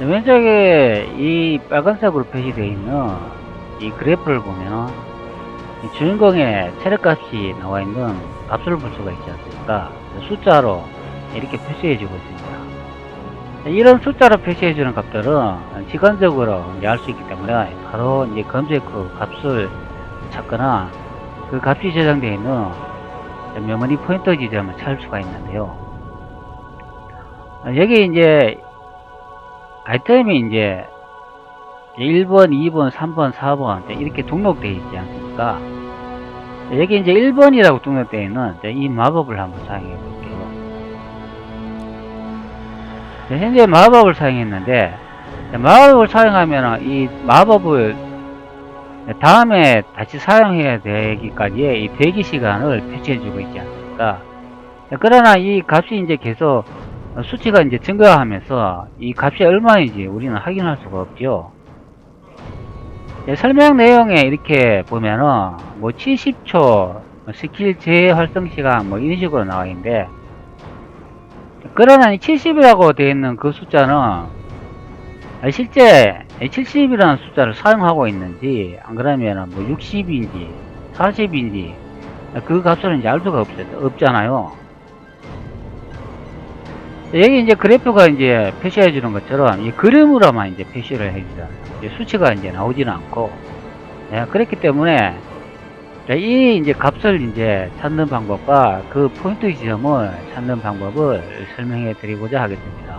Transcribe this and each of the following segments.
왼쪽에 이 빨간색으로 표시되어 있는 이 그래프를 보면 이 주인공의 체력값이 나와 있는 값을 볼 수가 있지 않습니까? 숫자로 이렇게 표시해 주고 있습니다. 이런 숫자로 표시해 주는 값들은 시간적으로 이제 알 수 있기 때문에 바로 이제 검색 후 값을 찾거나 그 값이 저장되어 있는 메모리 포인터 지점을 찾을 수가 있는데요. 여기 이제 아이템이 이제 1번, 2번, 3번, 4번 이렇게 등록되어 있지 않습니까? 여기 이제 1번이라고 등록되어 있는 이 마법을 한번 사용해 볼게요. 현재 마법을 사용했는데 마법을 사용하면 이 마법을 다음에 다시 사용해야 되기까지의 이 대기 시간을 표시해 주고 있지 않습니까? 그러나 이 값이 이제 계속 수치가 이제 증가하면서 이 값이 얼마인지 우리는 확인할 수가 없죠. 설명 내용에 이렇게 보면은 뭐 70초 스킬 재활성 시간 뭐 이런 식으로 나와 있는데, 그러나 70이라고 되어 있는 그 숫자는 실제 70이라는 숫자를 사용하고 있는지 안 그러면 뭐 60인지 40인지 그 값을 이제 알 수가 없잖아요. 여기 이제 그래프가 이제 표시해 주는 것처럼 이 그림으로만 이제 표시를 해 주잖아요. 수치가 이제 나오지는 않고. 그렇기 때문에 이 이제 값을 이제 찾는 방법과 그 포인트 지점을 찾는 방법을 설명해 드리고자 하겠습니다.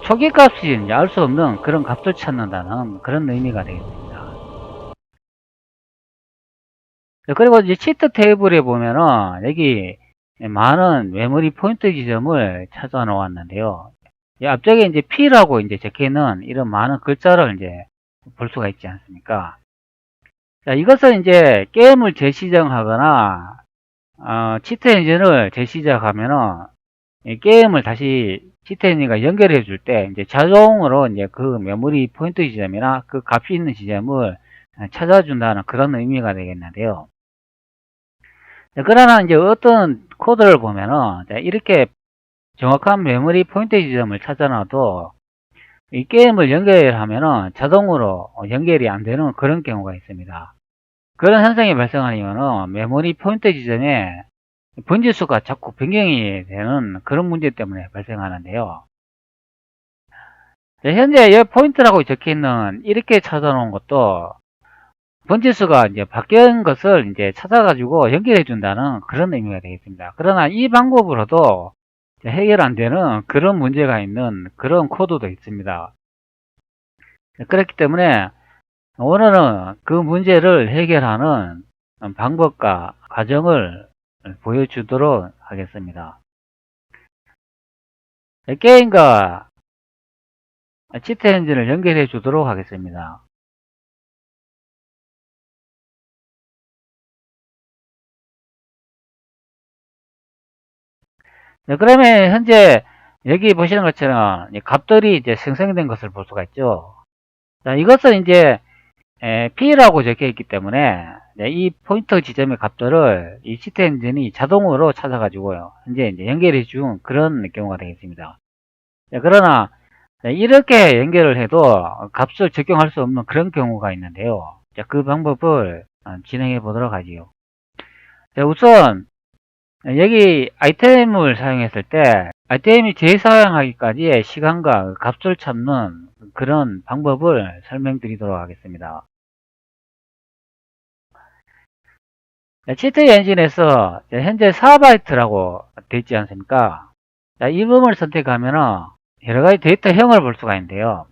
초기 값이 이제 알 수 없는 그런 값을 찾는다는 그런 의미가 되겠습니다. 그리고 이제 치트 테이블에 보면은 여기 많은 메모리 포인트 지점을 찾아 놓았는데요. 앞쪽에 이제 P라고 이제 적혀 있는 이런 많은 글자를 이제 볼 수가 있지 않습니까? 자, 이것은 이제 게임을 재시작하거나 치트 엔진을 재시작하면은 게임을 다시 치트 엔진과 연결해 줄 때 이제 자동으로 이제 그 메모리 포인트 지점이나 그 값이 있는 지점을 찾아준다는 그런 의미가 되겠는데요. 그러나 이제 어떤 코드를 보면은 이렇게 정확한 메모리 포인트 지점을 찾아놔도 이 게임을 연결하면은 자동으로 연결이 안 되는 그런 경우가 있습니다. 그런 현상이 발생하려면 메모리 포인트 지점에 번지수가 자꾸 변경이 되는 그런 문제 때문에 발생하는데요. 현재 이 포인트라고 적혀 있는 이렇게 찾아놓은 것도 번지수가 이제 바뀐 것을 이제 찾아가지고 연결해 준다는 그런 의미가 되겠습니다. 그러나 이 방법으로도 해결 안 되는 그런 문제가 있는 그런 코드도 있습니다. 그렇기 때문에 오늘은 그 문제를 해결하는 방법과 과정을 보여주도록 하겠습니다. 게임과 치트 엔진을 연결해 주도록 하겠습니다. 그러면 현재 여기 보시는 것처럼 값들이 이제 생성된 것을 볼 수가 있죠. 자, 이것은 이제 P라고 적혀 있기 때문에 이 포인터 지점의 값들을 이 치트 엔진이 자동으로 찾아가지고요. 현재 이제 연결해 준 그런 경우가 되겠습니다. 그러나 이렇게 연결을 해도 값을 적용할 수 없는 그런 경우가 있는데요. 자, 그 방법을 진행해 보도록 하지요. 자, 우선 여기 아이템을 사용했을 때 아이템이 재사용하기까지의 시간과 값을 찾는 그런 방법을 설명드리도록 하겠습니다. 치트 엔진에서 현재 4바이트라고 되어 있지 않습니까? 자, 이 부분을 선택하면 여러가지 데이터형을 볼 수가 있는데요.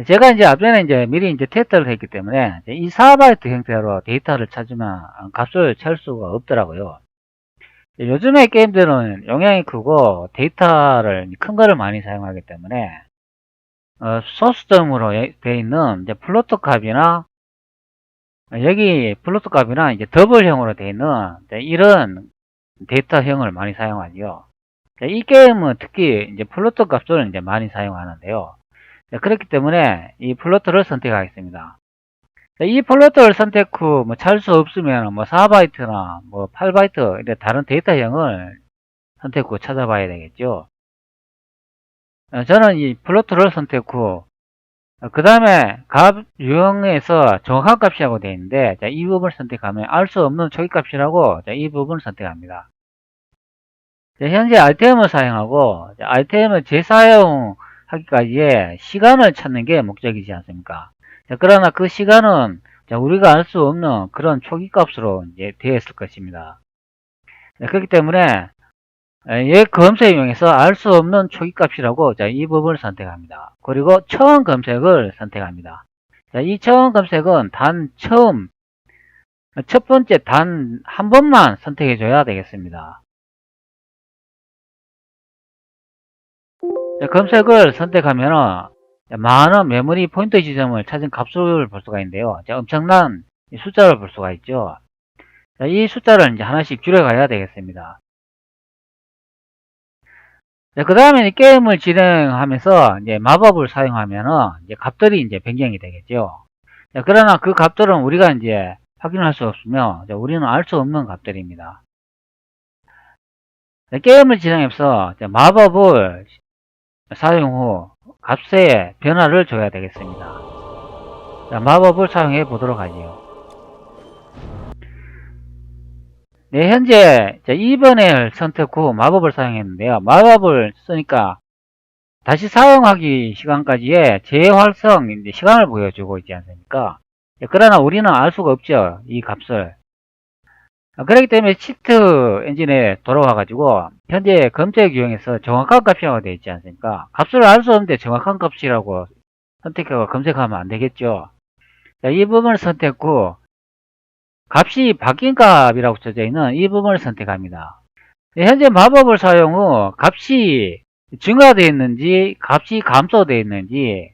제가 이제 앞전에 이제 미리 이제 테스트를 했기 때문에 이 4바이트 형태로 데이터를 찾으면 값을 찾을 수가 없더라고요. 요즘의 게임들은 용량이 크고 데이터를 큰 거를 많이 사용하기 때문에 소스점으로 되어 있는 이제 플로트 값이나 여기 플로트 값이나 이제 더블형으로 되어 있는 이런 데이터형을 많이 사용하죠. 이 게임은 특히 이제 플로트 값을 이제 많이 사용하는데요. 그렇기 때문에 이 플로트를 선택하겠습니다. 이 플로트를 선택 후 뭐 찾을 수 없으면 뭐 4바이트나 뭐 8바이트 다른 데이터형을 선택 후 찾아봐야 되겠죠. 저는 이 플로트를 선택 후, 그 다음에 값 유형에서 정확한 값이라고 되어 있는데, 자, 이 부분을 선택하면 알 수 없는 초기값이라고, 자, 이 부분을 선택합니다. 자, 현재 RTM을 사용하고, 자, RTM을 재사용하기까지의 시간을 찾는 게 목적이지 않습니까? 자, 그러나 그 시간은 자, 우리가 알 수 없는 그런 초기값으로 이제 되어 있을 것입니다. 자, 그렇기 때문에 얘 검색 이용해서 알 수 없는 초기값이라고 자, 이 부분을 선택합니다. 그리고 처음 검색을 선택합니다. 자, 이 처음 검색은 첫 번째 단 한 번만 선택해 줘야 되겠습니다. 자, 검색을 선택하면 많은 메모리 포인터 지점을 찾은 값수를 볼 수가 있는데요. 자, 엄청난 숫자를 볼 수가 있죠. 자, 이 숫자를 이제 하나씩 줄여가야 되겠습니다. 그 다음에 게임을 진행하면서 이제 마법을 사용하면은 이제 값들이 이제 변경이 되겠죠. 자, 그러나 그 값들은 우리가 이제 확인할 수 없으며 우리는 알 수 없는 값들입니다. 게임을 진행해서 마법을 사용 후 값에 변화를 줘야 되겠습니다. 자, 마법을 사용해 보도록 하지요. 네, 현재 2번을 선택 후 마법을 사용했는데요. 마법을 쓰니까 다시 사용하기 시간까지의 재활성 시간을 보여주고 있지 않습니까? 그러나 우리는 알 수가 없죠. 이 값을. 그렇기 때문에 시트 엔진에 돌아와 가지고 현재 검색 유형에서 정확한 값이라고 되어 있지 않습니까? 값을 알 수 없는데 정확한 값이라고 선택하고 검색하면 안 되겠죠. 자, 이 부분을 선택 후 값이 바뀐 값이라고 써져 있는 이 부분을 선택합니다. 현재 마법을 사용 후 값이 증가되어 있는지 값이 감소되어 있는지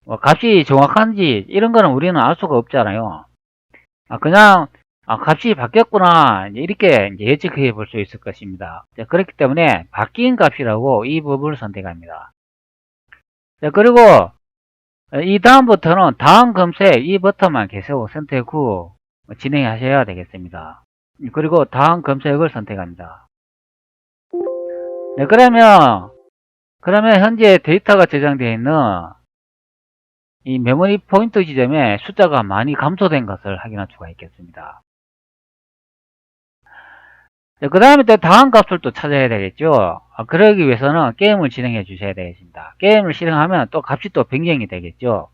값이 정확한지 이런 거는 우리는 알 수가 없잖아요. 그냥 값이 바뀌었구나 이렇게 이제 예측해 볼 수 있을 것입니다. 자, 그렇기 때문에 바뀐 값이라고 이 부분을 선택합니다. 자, 그리고 이 다음부터는 다음 검색 이 버튼만 계속 선택 후 진행하셔야 되겠습니다. 그리고 다음 검색을 선택합니다. 네, 그러면 현재 데이터가 저장되어 있는 이 메모리 포인트 지점에 숫자가 많이 감소된 것을 확인할 수가 있겠습니다. 그 다음에 또 다음 값을 또 찾아야 되겠죠. 그러기 위해서는 게임을 진행해 주셔야 되겠습니다. 게임을 실행하면 또 값이 또 변경이 되겠죠.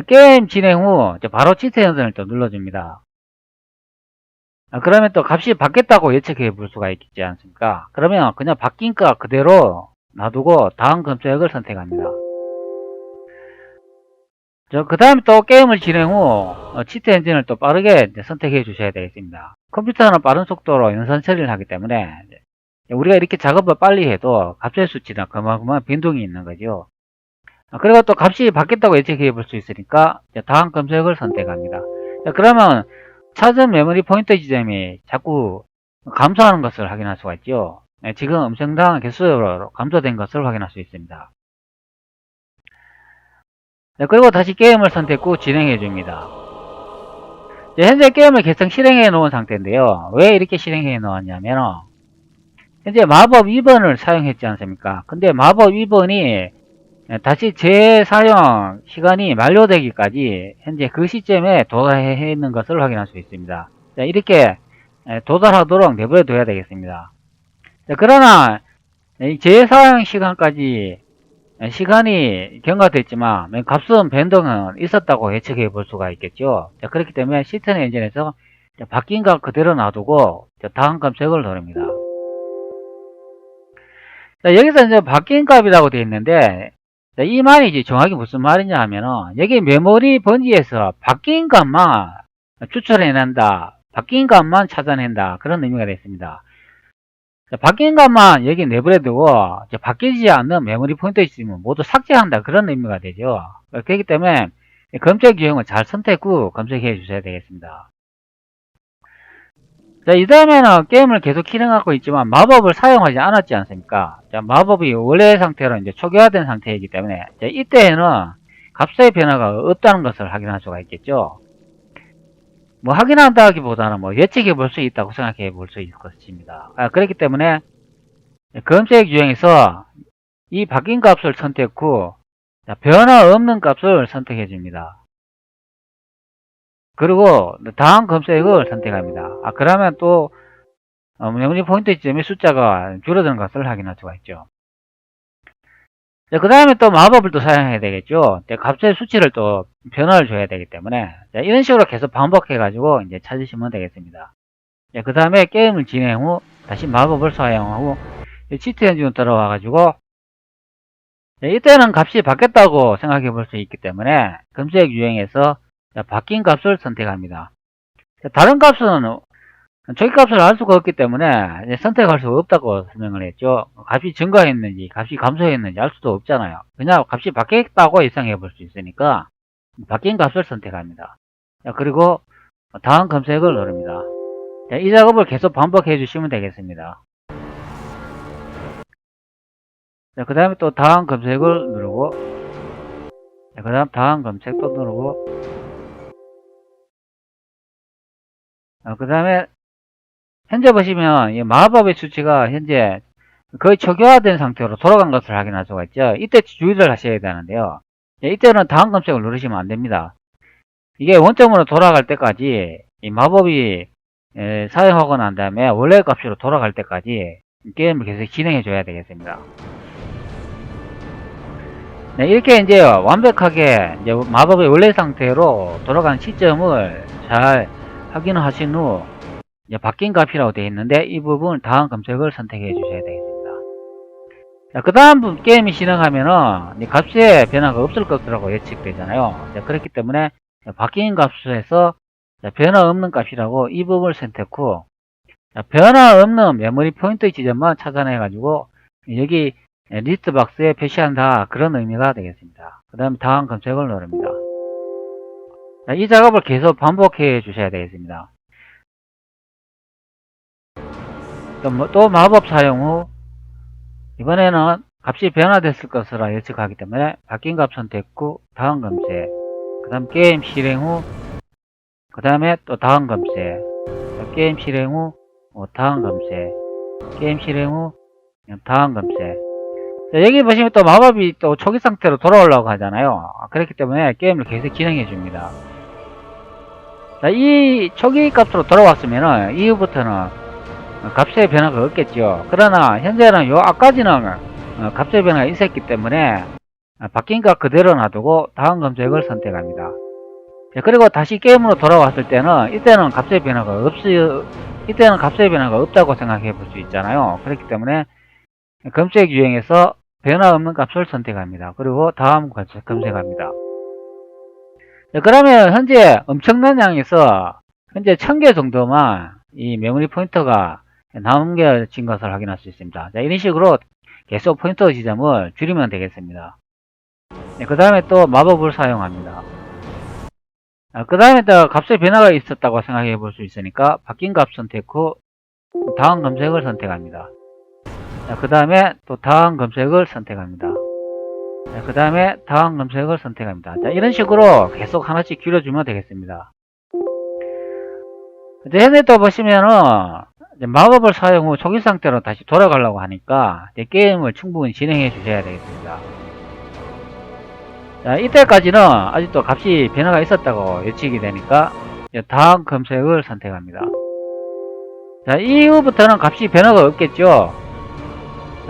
게임 진행 후 바로 치트 연산을 또 눌러줍니다. 그러면 또 값이 바뀌었다고 예측해 볼 수가 있지 않습니까? 그러면 그냥 바뀐 값 그대로 놔두고 다음 검색을 선택합니다. 그 다음에 또 게임을 진행 후 치트 엔진을 또 빠르게 선택해 주셔야 되겠습니다. 컴퓨터는 빠른 속도로 연산 처리를 하기 때문에 우리가 이렇게 작업을 빨리 해도 값의 수치는 그만큼 변동이 있는 거죠. 그리고 또 값이 바뀌었다고 예측해 볼 수 있으니까 다음 검색을 선택합니다. 그러면 찾은 메모리 포인터 지점이 자꾸 감소하는 것을 확인할 수가 있죠. 지금 엄청난 개수로 감소된 것을 확인할 수 있습니다. 그리고 다시 게임을 선택 후 진행해 줍니다. 현재 게임을 계속 실행해 놓은 상태인데요. 왜 이렇게 실행해 놓았냐면 현재 마법 2번을 사용했지 않습니까? 근데 마법 2번이 다시 재사용 시간이 만료되기까지 현재 그 시점에 도달해 있는 것을 확인할 수 있습니다. 자, 이렇게 도달하도록 내버려 둬야 되겠습니다. 자, 그러나 재사용 시간까지 시간이 경과됐지만 값은 변동은 있었다고 예측해 볼 수가 있겠죠. 자, 그렇기 때문에 시스템 엔진에서 바뀐 값 그대로 놔두고 다음 검색을 누릅니다. 자, 여기서 이제 바뀐 값이라고 되어 있는데 이 말이 이제 정확히 무슨 말이냐 하면은 여기 메모리 번지에서 바뀐 값만 추출해낸다, 바뀐 값만 찾아낸다 그런 의미가 되겠습니다. 바뀐 값만 여기 내버려두고 바뀌지 않는 메모리 포인터 있으면 모두 삭제한다 그런 의미가 되죠. 그렇기 때문에 검색 유형을 잘 선택 후 검색해 주셔야 되겠습니다. 자, 이 다음에는 게임을 계속 실행하고 있지만 마법을 사용하지 않았지 않습니까? 자, 마법이 원래 상태로 이제 초기화된 상태이기 때문에 이때에는 값의 변화가 없다는 것을 확인할 수가 있겠죠. 뭐 확인한다기보다는 뭐 예측해 볼 수 있다고 생각해 볼 수 있을 것입니다. 그렇기 때문에 검색 유형에서 이 바뀐 값을 선택 후 변화 없는 값을 선택해 줍니다. 그리고 다음 검색을 선택합니다. 그러면 또 메모리 포인트 지점의 숫자가 줄어드는 것을 확인할 수가 있죠. 그 다음에 또 마법을 또 사용해야 되겠죠. 값의 수치를 또 변화를 줘야 되기 때문에 이런 식으로 계속 반복해 가지고 이제 찾으시면 되겠습니다. 그 다음에 게임을 진행 후 다시 마법을 사용하고 치트 엔진으로 들어와 가지고 이때는 값이 바뀌었다고 생각해 볼 수 있기 때문에 검색 유형에서 바뀐 값을 선택합니다. 다른 값은 저기 값을 알 수가 없기 때문에 선택할 수가 없다고 설명을 했죠. 값이 증가했는지 값이 감소했는지 알 수도 없잖아요. 그냥 값이 바뀌었다고 예상해 볼 수 있으니까 바뀐 값을 선택합니다. 그리고 다음 검색을 누릅니다. 이 작업을 계속 반복해 주시면 되겠습니다. 그 다음에 또 다음 검색을 누르고 그 다음 다음 검색 또 누르고 그 다음에 현재 보시면 이 마법의 수치가 현재 거의 초기화된 상태로 돌아간 것을 확인할 수가 있죠. 이때 주의를 하셔야 되는데요. 이때는 다음 검색을 누르시면 안 됩니다. 이게 원점으로 돌아갈 때까지 이 마법이 사용하고 난 다음에 원래 값으로 돌아갈 때까지 게임을 계속 진행해 줘야 되겠습니다. 네, 이렇게 이제 완벽하게 이제 마법의 원래 상태로 돌아가는 시점을 잘 확인하신 후 바뀐 값이라고 되어 있는데 이 부분 다음 검색을 선택해 주셔야 되겠습니다. 그 다음 게임이 진행하면은 값의 변화가 없을 것이라고 예측되잖아요. 그렇기 때문에 바뀐 값에서 변화 없는 값이라고 이 부분을 선택 후 변화 없는 메모리 포인트 지점만 찾아내 가지고 여기 리스트 박스에 표시한다, 그런 의미가 되겠습니다. 그 다음에 다음 검색을 누릅니다. 이 작업을 계속 반복해 주셔야 되겠습니다. 또 마법 사용 후 이번에는 값이 변화됐을 것으로 예측하기 때문에 바뀐 값 선택 후 다음 검색, 그 다음 게임 실행 후 그 다음에 또 다음 검색, 게임 실행 후 다음 검색, 게임 실행 후 다음 검색. 여기 보시면 또 마법이 또 초기 상태로 돌아오려고 하잖아요. 그렇기 때문에 게임을 계속 진행해 줍니다. 이 초기 값으로 돌아왔으면 이후부터는 값의 변화가 없겠죠. 그러나 현재는 아까지는 값의 변화가 있었기 때문에 바뀐 값 그대로 놔두고 다음 검색을 선택합니다. 그리고 다시 게임으로 돌아왔을 때는 이때는 값의 변화가 없다고 생각해 볼 수 있잖아요. 그렇기 때문에 검색 유형에서 변화 없는 값을 선택합니다. 그리고 다음 검색합니다. 그러면 현재 엄청난 양에서 현재 1000개 정도만 이 메모리 포인터가 남겨진 것을 확인할 수 있습니다. 이런 식으로 계속 포인터 지점을 줄이면 되겠습니다. 그 다음에 또 마법을 사용합니다. 그 다음에 또 값의 변화가 있었다고 생각해 볼 수 있으니까 바뀐 값 선택 후 다음 검색을 선택합니다. 그 다음에 또 다음 검색을 선택합니다. 그 다음에 다음 검색을 선택합니다. 이런 식으로 계속 하나씩 줄여주면 되겠습니다. 현재 또 보시면은 마법을 사용 후 초기 상태로 다시 돌아가려고 하니까 게임을 충분히 진행해 주셔야 되겠습니다. 이때까지는 아직도 값이 변화가 있었다고 예측이 되니까 다음 검색을 선택합니다. 이후부터는 값이 변화가 없겠죠.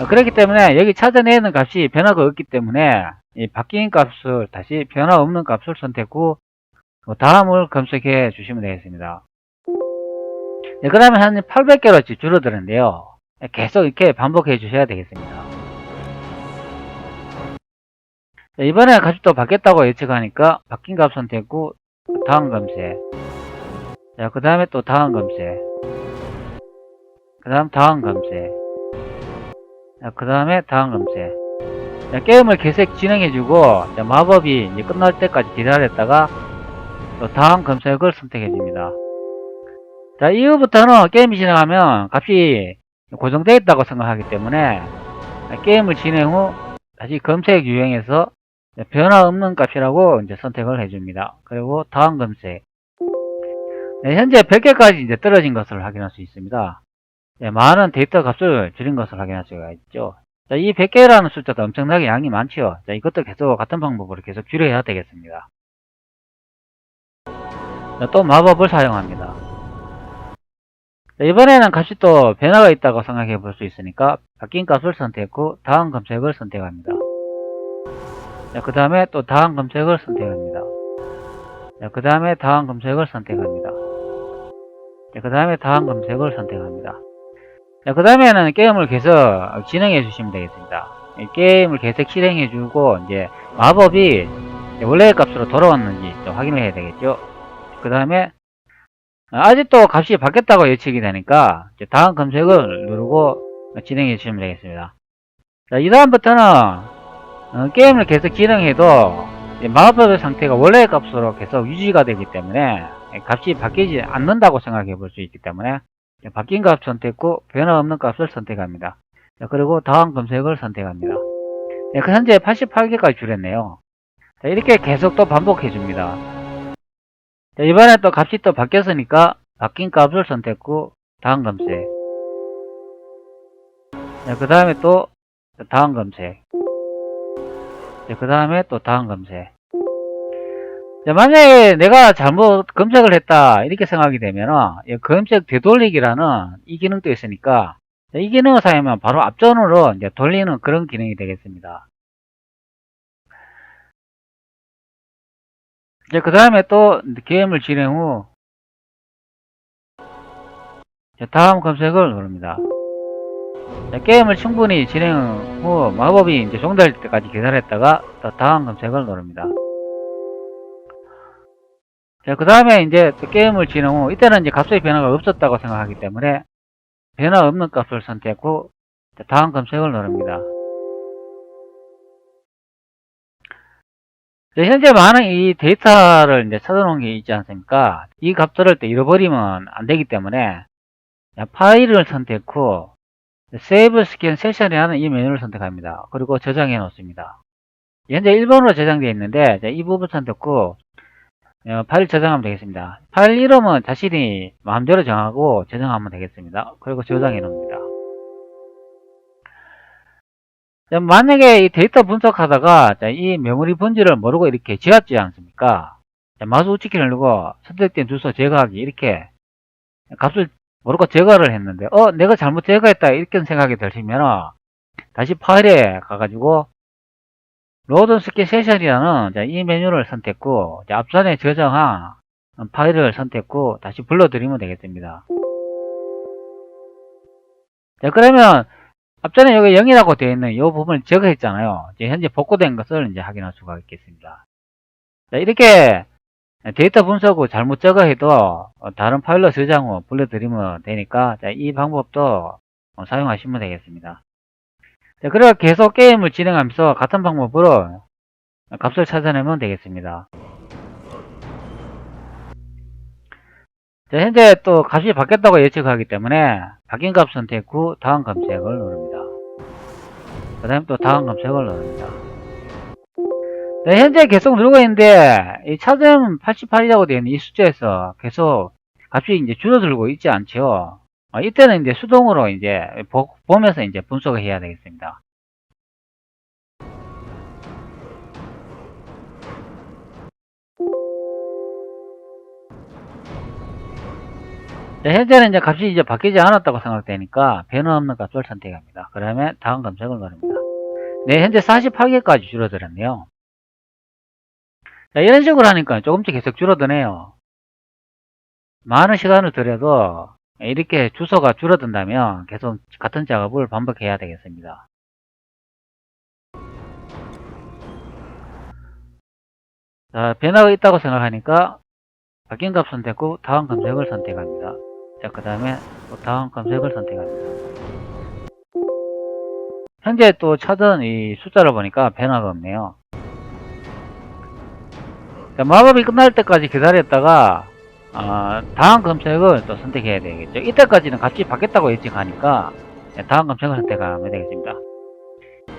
그렇기 때문에 여기 찾아내는 값이 변화가 없기 때문에 이 바뀐 값을 다시 변화 없는 값을 선택 후 다음을 검색해 주시면 되겠습니다. 그러면 한 800개로 줄어드는데요. 계속 이렇게 반복해 주셔야 되겠습니다. 이번에 값이 또 바뀌었다고 예측하니까 바뀐 값 선택 후 다음 검색, 그 다음에 또 다음 검색, 그 다음 다음 검색, 그 다음에 다음 검색. 게임을 계속 진행해주고 마법이 이제 끝날 때까지 기다렸다가 또 다음 검색을 선택해줍니다. 이후부터는 게임이 진행하면 값이 고정되어 있다고 생각하기 때문에 게임을 진행 후 다시 검색 유형에서 변화 없는 값이라고 이제 선택을 해줍니다. 그리고 다음 검색. 현재 100개까지 이제 떨어진 것을 확인할 수 있습니다. 많은 데이터 값을 줄인 것을 확인할 수가 있죠. 자, 이 100개라는 숫자도 엄청나게 양이 많죠. 자, 이것도 계속 같은 방법으로 계속 줄여야 되겠습니다. 자, 또 마법을 사용합니다. 자, 이번에는 값이 또 변화가 있다고 생각해 볼 수 있으니까 바뀐 값을 선택 후 다음 검색을 선택합니다. 자, 그 다음에 또 다음 검색을 선택합니다. 자, 그 다음에 다음 검색을 선택합니다. 자, 그 다음에 다음 검색을 선택합니다. 자, 그 다음에는 게임을 계속 진행해 주시면 되겠습니다. 게임을 계속 실행해 주고 이제 마법이 원래의 값으로 돌아왔는지 좀 확인을 해야 되겠죠. 그 다음에 아직도 값이 바뀌었다고 예측이 되니까 다음 검색을 누르고 진행해 주시면 되겠습니다. 자, 이 다음부터는 게임을 계속 진행해도 마법의 상태가 원래의 값으로 계속 유지가 되기 때문에 값이 바뀌지 않는다고 생각해 볼 수 있기 때문에 바뀐 값 선택 후 변화 없는 값을 선택합니다. 자, 그리고 다음 검색을 선택합니다. 그 현재 88개까지 줄였네요. 자, 이렇게 계속 또 반복해 줍니다. 자, 이번에 또 값이 또 바뀌었으니까 바뀐 값을 선택 후 다음 검색. 그 다음에 또 다음 검색. 그 다음에 또 다음 검색. 자, 만약에 내가 잘못 검색을 했다 이렇게 생각이 되면 검색 되돌리기라는 이 기능도 있으니까 이 기능을 사용하면 바로 앞전으로 이제 돌리는 그런 기능이 되겠습니다. 그 다음에 또 게임을 진행 후 다음 검색을 누릅니다. 게임을 충분히 진행 후 마법이 이제 종료될 때까지 기다렸다가 또 다음 검색을 누릅니다. 그 다음에 이제 또 게임을 진행 후 이때는 이제 값의 변화가 없었다고 생각하기 때문에 변화 없는 값을 선택 후 다음 검색을 누릅니다. 현재 많은 이 데이터를 이제 찾아놓은 게 있지 않습니까? 이 값들을 또 잃어버리면 안 되기 때문에 파일을 선택 후 세이브 스캔 세션이라는 이 메뉴를 선택합니다. 그리고 저장해 놓습니다. 현재 1번으로 저장되어 있는데 이 부분 선택 후 파일 저장하면 되겠습니다. 파일 이름은 자신이 마음대로 정하고 저장하면 되겠습니다. 그리고 저장해 놓습니다. 만약에 이 데이터 분석하다가 이 메모리 번지를 모르고 이렇게 지웠지 않습니까? 마우스 우측키를 누르고 선택된 주소 제거하기 이렇게 값을 모르고 제거를 했는데 내가 잘못 제거했다 이렇게 생각이 드시면 다시 파일에 가가지고 로드 스캔 세션이라는 이 메뉴를 선택 후 앞전에 저장한 파일을 선택 후 다시 불러드리면 되겠습니다. 그러면 앞전에 여기 0이라고 되어 있는 이 부분을 제거했잖아요. 현재 복구된 것을 이제 확인할 수가 있겠습니다. 이렇게 데이터 분석 후 잘못 제거해도 다른 파일로 저장 후 불러드리면 되니까 이 방법도 사용하시면 되겠습니다. 그리고 계속 게임을 진행하면서 같은 방법으로 값을 찾아내면 되겠습니다. 현재 또 값이 바뀌었다고 예측하기 때문에 바뀐 값 선택 후 다음 검색을 누릅니다. 그 다음에 또 다음 검색을 누릅니다. 현재 계속 누르고 있는데 이 찾음 88이라고 되어 있는 이 숫자에서 계속 값이 이제 줄어들고 있지 않죠. 이때는 이제 수동으로 이제 보면서 이제 분석을 해야 되겠습니다. 현재는 이제 값이 이제 바뀌지 않았다고 생각되니까 변화 없는 값을 선택합니다. 그러면 다음 검색을 누릅니다. 현재 48개까지 줄어들었네요. 이런 식으로 하니까 조금씩 계속 줄어드네요. 많은 시간을 들여도 이렇게 주소가 줄어든다면 계속 같은 작업을 반복해야 되겠습니다. 변화가 있다고 생각하니까 바뀐 값 선택 후 다음 검색을 선택합니다. 그 다음에 또 다음 검색을 선택합니다. 현재 또 찾은 이 숫자를 보니까 변화가 없네요. 마법이 끝날 때까지 기다렸다가 다음 검색을 또 선택해야 되겠죠. 이때까지는 값이 바뀌었다고 예측하니까 다음 검색을 선택하면 되겠습니다.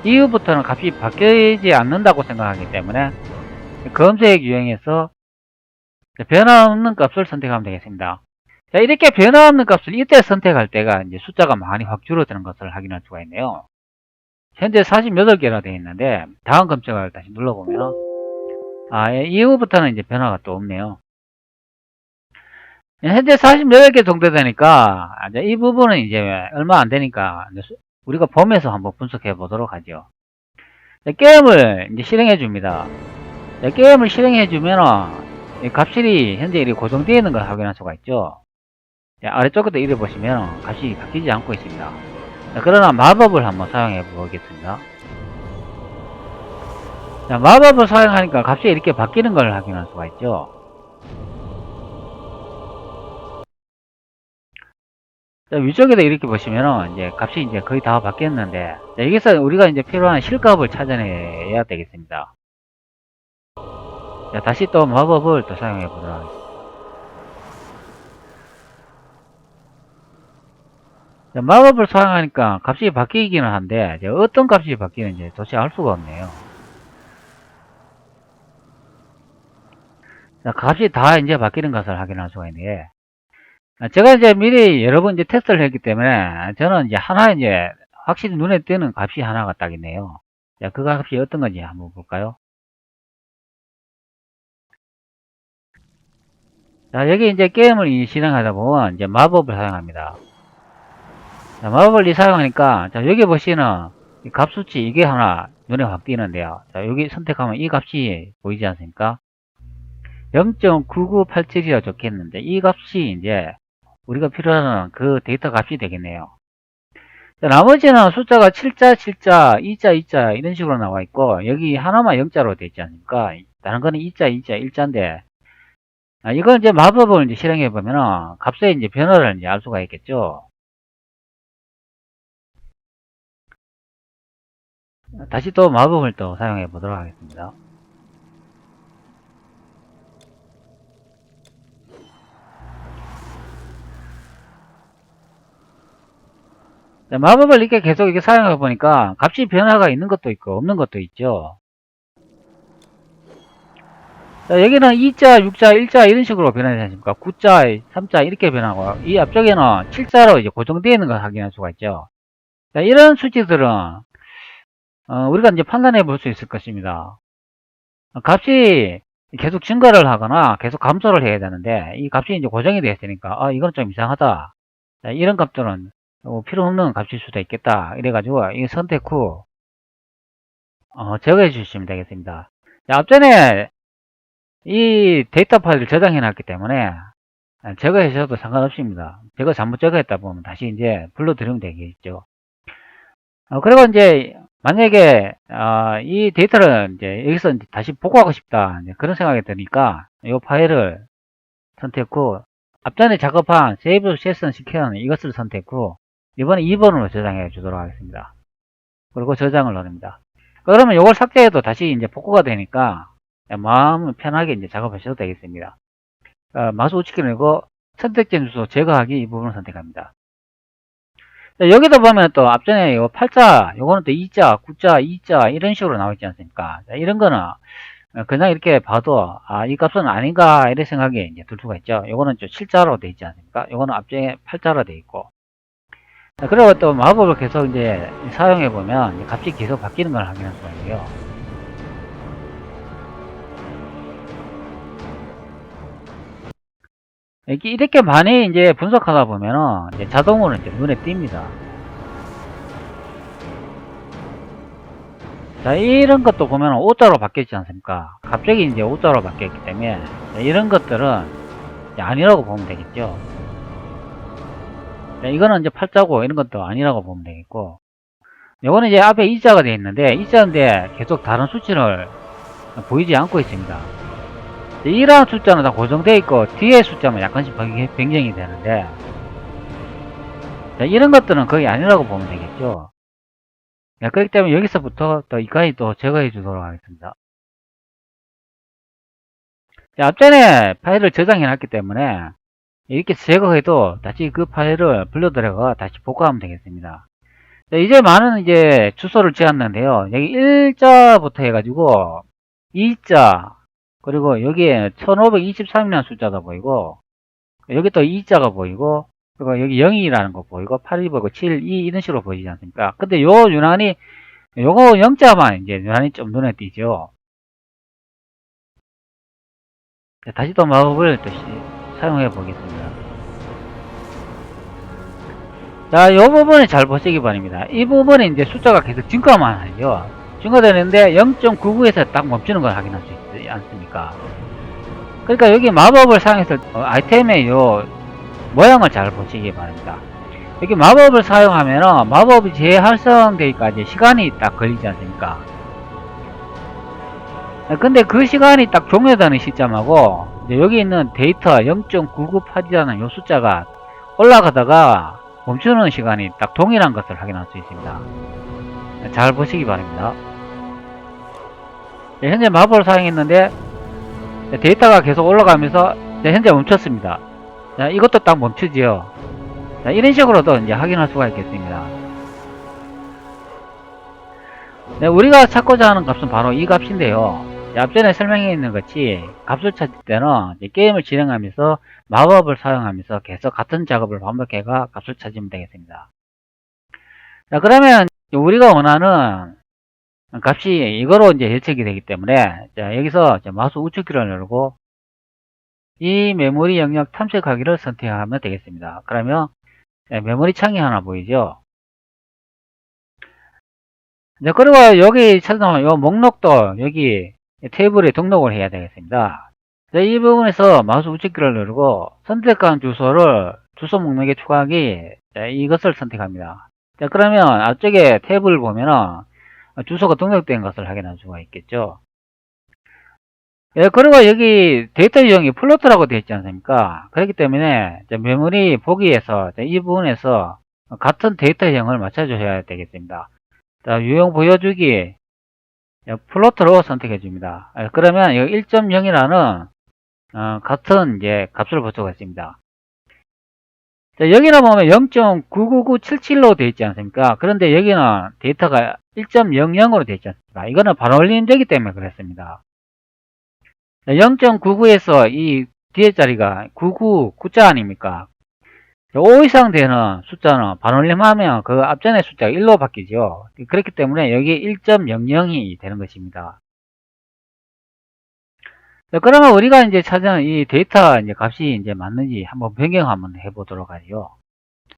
이후부터는 값이 바뀌지 않는다고 생각하기 때문에 검색 유형에서 변화없는 값을 선택하면 되겠습니다. 이렇게 변화없는 값을 이때 선택할 때가 이제 숫자가 많이 확 줄어드는 것을 확인할 수가 있네요. 현재 48개라 되어 있는데, 다음 검색을 다시 눌러보면, 이후부터는 이제 변화가 또 없네요. 현재 48개 정도 되니까, 이제 이 부분은 이제 얼마 안 되니까, 우리가 봄에서 한번 분석해 보도록 하죠. 게임을 이제 실행해 줍니다. 게임을 실행해 주면은, 값이 현재 이렇게 고정되어 있는 걸 확인할 수가 있죠. 아래쪽에도 이래 보시면 값이 바뀌지 않고 있습니다. 그러나 마법을 한번 사용해 보겠습니다. 마법을 사용하니까 값이 이렇게 바뀌는 걸 확인할 수가 있죠. 위쪽에도 이렇게 보시면은 이제 값이 이제 거의 다 바뀌었는데, 여기서 우리가 이제 필요한 실값을 찾아내야 되겠습니다. 다시 또 마법을 또 사용해 보도록 하겠습니다. 마법을 사용하니까 값이 바뀌기는 한데, 어떤 값이 바뀌는지 도대체 알 수가 없네요. 값이 다 이제 바뀌는 것을 확인할 수가 있는데, 제가 이제 미리 여러 번 이제 테스트를 했기 때문에, 저는 이제 하나 이제 확실히 눈에 띄는 값이 하나가 딱 있네요. 그 값이 어떤 건지 한번 볼까요? 여기 이제 게임을 실행하다 보면 이제 마법을 사용합니다. 마법을 사용하니까, 여기 보시는 이 값 수치 이게 하나 눈에 확 띄는데요. 여기 선택하면 이 값이 보이지 않습니까? 0.9987이라고 적혀있는데, 이 값이 이제 우리가 필요한 그 데이터 값이 되겠네요. 나머지는 숫자가 7자, 7자, 2자, 2자 이런 식으로 나와 있고, 여기 하나만 0자로 되어 있지 않습니까? 다른 거는 2자, 2자, 1자인데, 이건 이제 마법을 이제 실행해 보면은 값의 이제 변화를 이제 알 수가 있겠죠. 다시 또 마법을 또 사용해 보도록 하겠습니다. 마법을 이렇게 계속 이렇게 사용해 보니까 값이 변화가 있는 것도 있고 없는 것도 있죠. 여기는 2자, 6자, 1자 이런 식으로 변하지 않습니까? 9자, 3자 이렇게 변하고, 이 앞쪽에는 7자로 이제 고정되어 있는 걸 확인할 수가 있죠. 이런 수치들은 우리가 이제 판단해 볼 수 있을 것입니다. 값이 계속 증가를 하거나 계속 감소를 해야 되는데, 이 값이 이제 고정이 되어 있으니까 이건 좀 이상하다. 이런 값들은 필요 없는 값일 수도 있겠다. 이래가지고 이 선택 후 제거해 주시면 되겠습니다. 앞전에 이 데이터 파일을 저장해 놨기 때문에 제거해 주셔도 상관없습니다. 제가 잘못 제거했다 보면 다시 이제 불러드리면 되겠죠. 그리고 이제 만약에 이 데이터를 이제 여기서 이제 다시 보고하고 싶다 그런 생각이 드니까 이 파일을 선택 후 앞전에 작업한 세이브 세션 시켜는 이것을 선택 후 이번에 2번으로 저장해 주도록 하겠습니다. 그리고 저장을 누릅니다. 그러면 이걸 삭제해도 다시 이제 복구가 되니까 마음 편하게 이제 작업하셔도 되겠습니다. 마우스 우측키 누르고 선택된 주소 제거하기 이 부분을 선택합니다. 여기도 보면 또 앞전에 요 8자, 요거는 또 2자, 9자, 2자 이런 식으로 나와 있지 않습니까? 이런 거는 그냥 이렇게 봐도 이 값은 아닌가 이런 생각이 이제 들 수가 있죠. 요거는 좀 7자로 되어 있지 않습니까? 요거는 앞전에 8자로 되어 있고. 그리고 또 마법을 계속 이제 사용해 보면 값이 계속 바뀌는 걸 확인할 수가 있고요. 이렇게 많이 이제 분석하다 보면은 이제 자동으로 이제 눈에 띕니다. 자, 이런 것도 보면 5자로 바뀌었지 않습니까? 갑자기 이제 5자로 바뀌었기 때문에 이런 것들은 아니라고 보면 되겠죠. 이거는 이제 8자고 이런 것도 아니라고 보면 되겠고, 요거는 이제 앞에 2자가 되어 있는데 2자인데 계속 다른 수치를 보이지 않고 있습니다. 이러한 숫자는 다 고정되어 있고 뒤에 숫자만 약간씩 변경이 되는데, 이런 것들은 거의 아니라고 보면 되겠죠. 그렇기 때문에 여기서부터 또 이까지 또 제거해 주도록 하겠습니다. 앞전에 파일을 저장해 놨기 때문에 이렇게 제거해도 다시 그 파일을 불러들여가 다시 복구하면 되겠습니다. 이제 많은 이제 주소를 지었는데요. 여기 1자부터 해가지고 2자, 그리고 여기에 1523이라는 숫자도 보이고, 여기 또 2자가 보이고, 그리고 여기 0이라는 거 보이고, 8이 보이고, 7, 2 이런 식으로 보이지 않습니까? 근데 요 유난히 요거 영자만 이제 유난히 좀 눈에 띄죠. 다시 또 마법을 또 사용해 보겠습니다. 자, 요 부분을 잘 보시기 바랍니다. 이 부분에 이제 숫자가 계속 증가만 하죠. 증가되는데 0.99에서 딱 멈추는 걸 확인할 수 있지 않습니까? 그러니까 여기 마법을 사용해서 아이템의 요 모양을 잘 보시기 바랍니다. 여기 마법을 사용하면 마법이 재활성되기까지 시간이 딱 걸리지 않습니까? 근데 그 시간이 딱 종료되는 시점하고 이제 여기 있는 데이터 0.998이라는 요 숫자가 올라가다가 멈추는 시간이 딱 동일한 것을 확인할 수 있습니다. 잘 보시기 바랍니다. 현재 마법을 사용했는데 데이터가 계속 올라가면서 현재 멈췄습니다. 자, 이것도 딱 멈추지요. 자, 이런 식으로도 이제 확인할 수가 있겠습니다. 네, 우리가 찾고자 하는 값은 바로 이 값인데요. 앞전에 설명해 있는 것이 값을 찾을 때는 게임을 진행하면서 마법을 사용하면서 계속 같은 작업을 반복해가 값을 찾으면 되겠습니다. 자, 그러면 우리가 원하는 값이 이거로 이제 예측이 되기 때문에 자, 여기서 마우스 우측키를 누르고 이 메모리 영역 탐색하기를 선택하면 되겠습니다. 그러면 메모리 창이 하나 보이죠? 네, 그리고 여기 찾아보면 이 목록도 여기 테이블에 등록을 해야 되겠습니다. 네, 이 부분에서 마우스 우측키를 누르고 선택한 주소를 주소 목록에 추가하기 이것을 선택합니다. 자, 그러면 앞쪽에 탭을 보면은 주소가 등록된 것을 확인할 수가 있겠죠. 예, 그리고 여기 데이터 유형이 플로트라고 되어 있지 않습니까? 그렇기 때문에 메모리 보기에서 이 부분에서 같은 데이터 유형을 맞춰주셔야 되겠습니다. 자, 유형 보여주기 플로트로 선택해 줍니다. 그러면 1.0이라는 같은 이제 값을 볼 수가 있습니다. 자, 여기는 보면 0.99977로 되어 있지 않습니까? 그런데 여기는 데이터가 1.00으로 되어 있지 않습니까? 이거는 반올림되기 때문에 그랬습니다. 0.99에서 이 뒤에 자리가 99, 9자 아닙니까? 5 이상 되는 숫자는 반올림하면 그 앞전의 숫자가 1로 바뀌죠. 그렇기 때문에 여기 1.00이 되는 것입니다. 자, 그러면 우리가 이제 찾은 이 데이터 이제 값이 이제 맞는지 한번 변경 한번 해보도록 하죠.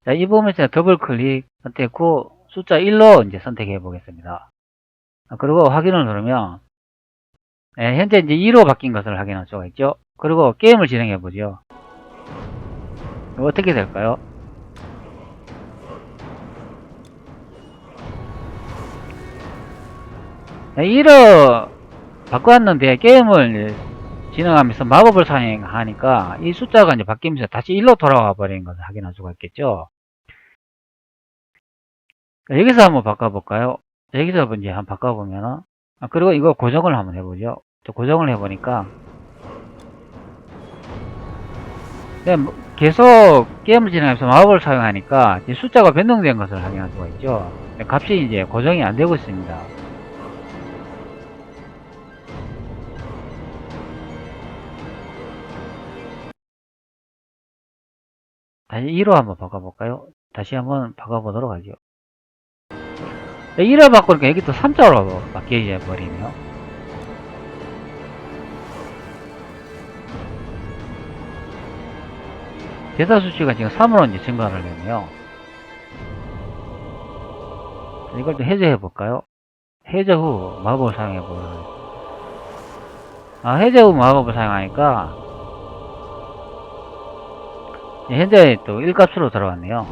자, 이 부분에서 더블 클릭 선택 후 숫자 1로 이제 선택해 보겠습니다. 그리고 확인을 누르면 현재 이제 2로 바뀐 것을 확인할 수가 있죠. 그리고 게임을 진행해 보죠. 어떻게 될까요? 네, 1로 바꿨는데 게임을 진행하면서 마법을 사용하니까 이 숫자가 이제 바뀌면서 다시 1로 돌아와 버리는 것을 확인할 수가 있겠죠. 여기서 한번 바꿔볼까요? 여기서 이제 한번 바꿔보면은 그리고 이거 고정을 한번 해보죠. 고정을 해보니까 네, 계속 게임을 진행하면서 마법을 사용하니까 숫자가 변동된 것을 확인할 수가 있죠. 값이 이제 고정이 안 되고 있습니다. 다시 2로 한번 바꿔볼까요? 다시 한번 바꿔보도록 하죠. 1로 바꾸니까 여기 또 3자로 바뀌어 버리네요. 대사 수치가 지금 3으로 이제 증가를 했네요. 이걸 또 해제해 볼까요? 해제 후 마법을 사용해 보도록 해제 후 마법을 사용하니까 현재 또 1값으로 들어갔네요.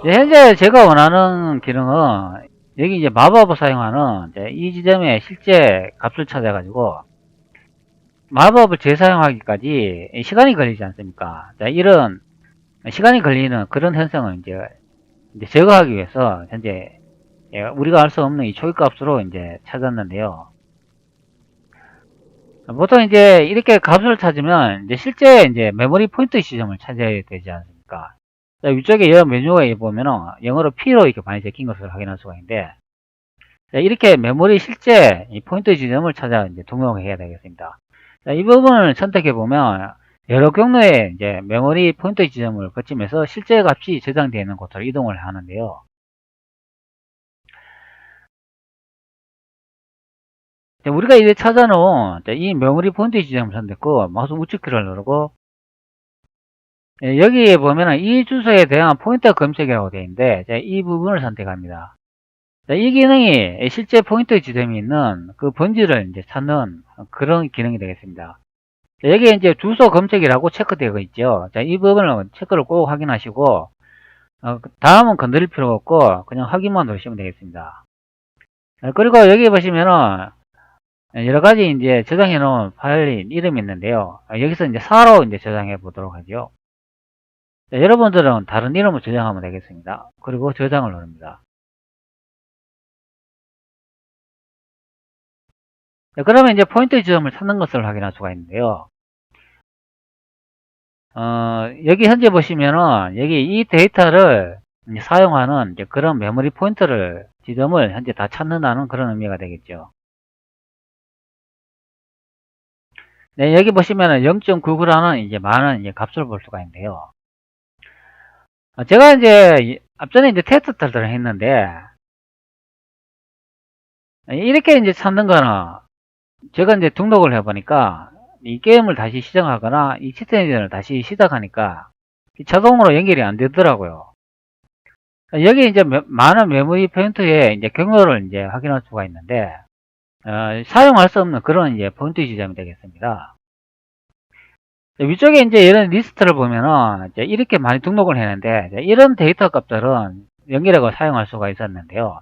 현재 제가 원하는 기능은 여기 이제 마법을 사용하는 이 지점에 실제 값을 찾아가지고 마법을 재사용하기까지 시간이 걸리지 않습니까? 자, 이런 시간이 걸리는 그런 현상을 이제 제거하기 위해서 현재 우리가 알 수 없는 이 초기값으로 이제 찾았는데요. 보통 이제 이렇게 값을 찾으면 이제 실제 이제 메모리 포인트 지점을 찾아야 되지 않습니까? 자, 위쪽에 여러 메뉴에 보면은 영어로 P로 이렇게 많이 적힌 것을 확인할 수가 있는데 자, 이렇게 메모리 실제 이 포인트 지점을 찾아 이제 등록해야 되겠습니다. 자, 이 부분을 선택해 보면 여러 경로의 이제 메모리 포인터 지점을 거치면서 실제 값이 저장되어 있는 곳으로 이동을 하는데요. 우리가 이제 찾아놓은 이 메모리 포인터 지점을 선택하고 마우스 우측키를 누르고 여기에 보면은 이 주소에 대한 포인터 검색이라고 되어 있는데 이 부분을 선택합니다. 이 기능이 실제 포인터 지점이 있는 그 번지를 이제 찾는 그런 기능이 되겠습니다. 여기에 이제 주소 검색이라고 체크되어 있죠. 이 부분을 체크를 꼭 확인하시고 다음은 건드릴 필요가 없고 그냥 확인만 누르시면 되겠습니다. 그리고 여기 보시면은 여러 가지 이제 저장해 놓은 파일 이름이 있는데요. 여기서 이제 4로 이제 저장해 보도록 하죠. 여러분들은 다른 이름을 저장하면 되겠습니다. 그리고 저장을 누릅니다. 그러면 이제 포인터 지점을 찾는 것을 확인할 수가 있는데요. 여기 현재 보시면은 여기 이 데이터를 사용하는 이제 그런 메모리 포인터를 지점을 현재 다 찾는다는 그런 의미가 되겠죠. 네, 여기 보시면은 0.99라는 이제 많은 이제 값을 볼 수가 있는데요. 제가 이제 앞전에 이제 테스트를 했는데 이렇게 이제 찾는 거는 제가 이제 등록을 해보니까 이 게임을 다시 시작하거나 이 치트 엔진을 다시 시작하니까 자동으로 연결이 안 되더라고요. 여기 이제 많은 메모리 포인트에 이제 경로를 이제 확인할 수가 있는데 사용할 수 없는 그런 이제 포인트 지점이 되겠습니다. 위쪽에 이제 이런 리스트를 보면은 이제 이렇게 많이 등록을 했는데 이런 데이터 값들은 연결하고 사용할 수가 있었는데요.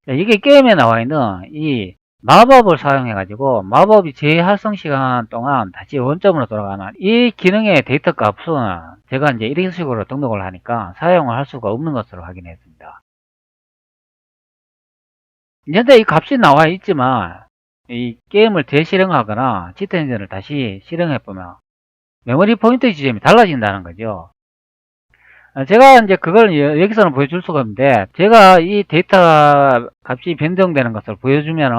이게 게임에 나와 있는 이 마법을 사용해 가지고 마법이 재활성 시간 동안 다시 원점으로 돌아가는 이 기능의 데이터 값은 제가 이제 이런 식으로 등록을 하니까 사용을 할 수가 없는 것으로 확인했습니다. 현재 이 값이 나와 있지만 이 게임을 재실행하거나 치트 엔진을 다시 실행해 보면 메모리 포인트 지점이 달라진다는 거죠. 제가 이제 그걸 여기서는 보여줄 수가 없는데 제가 이 데이터 값이 변동되는 것을 보여주면은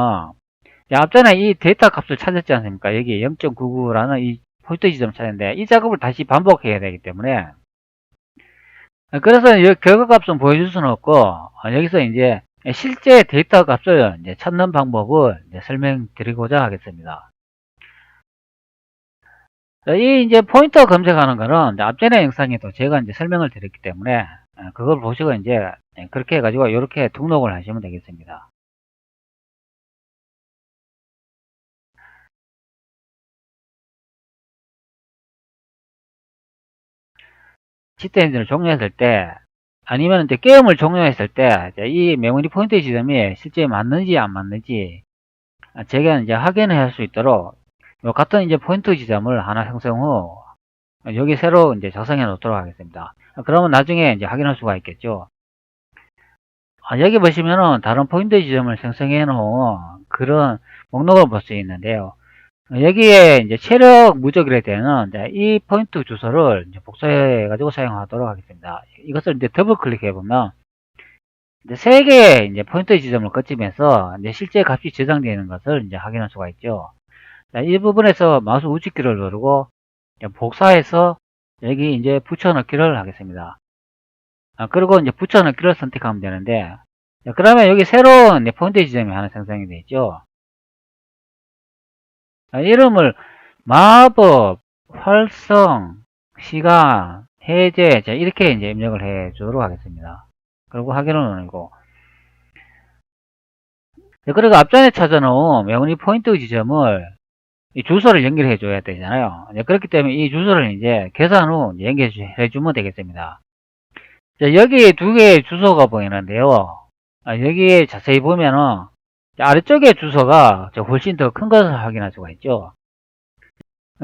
앞전에 이 데이터 값을 찾았지 않습니까? 여기 0.99라는 이 포인트 지점을 찾았는데 이 작업을 다시 반복해야 되기 때문에 그래서 결과 값은 보여줄 수는 없고 여기서 이제 실제 데이터 값을 이제 찾는 방법을 이제 설명드리고자 하겠습니다. 이 이제 포인터 검색하는 거는 앞전에 영상에도 제가 이제 설명을 드렸기 때문에 그걸 보시고 이제 그렇게 해가지고 이렇게 등록을 하시면 되겠습니다. 치트 엔진을 종료했을 때 아니면 이제 게임을 종료했을 때 이 메모리 포인터 지점이 실제 맞는지 안 맞는지 제가 이제 확인을 할 수 있도록 같은 이제 포인트 지점을 하나 생성 후 여기 새로 이제 작성해 놓도록 하겠습니다. 그러면 나중에 이제 확인할 수가 있겠죠. 여기 보시면은 다른 포인트 지점을 생성해 놓은 그런 목록을 볼 수 있는데요. 여기에 이제 체력 무적이라 되는 이 포인트 주소를 이제 복사해 가지고 사용하도록 하겠습니다. 이것을 이제 더블 클릭해 보면 이제 3개의 이제 포인트 지점을 거치면서 이제 실제 값이 저장되는 것을 이제 확인할 수가 있죠. 이 부분에서 마우스 우측키를 누르고 복사해서 여기 이제 붙여넣기를 하겠습니다. 그리고 이제 붙여넣기를 선택하면 되는데 그러면 여기 새로운 포인트 지점이 하나 생성이 되죠. 이름을 마법, 활성, 시간, 해제 이렇게 이제 입력을 해 주도록 하겠습니다. 그리고 확인을 누르고 그리고 앞전에 찾아놓은 메모리 포인트 지점을 이 주소를 연결해 줘야 되잖아요. 그렇기 때문에 이 주소를 이제 계산 후 연결해 주면 되겠습니다. 여기 두 개의 주소가 보이는데요. 여기에 자세히 보면은 아래쪽에 주소가 훨씬 더 큰 것을 확인할 수가 있죠.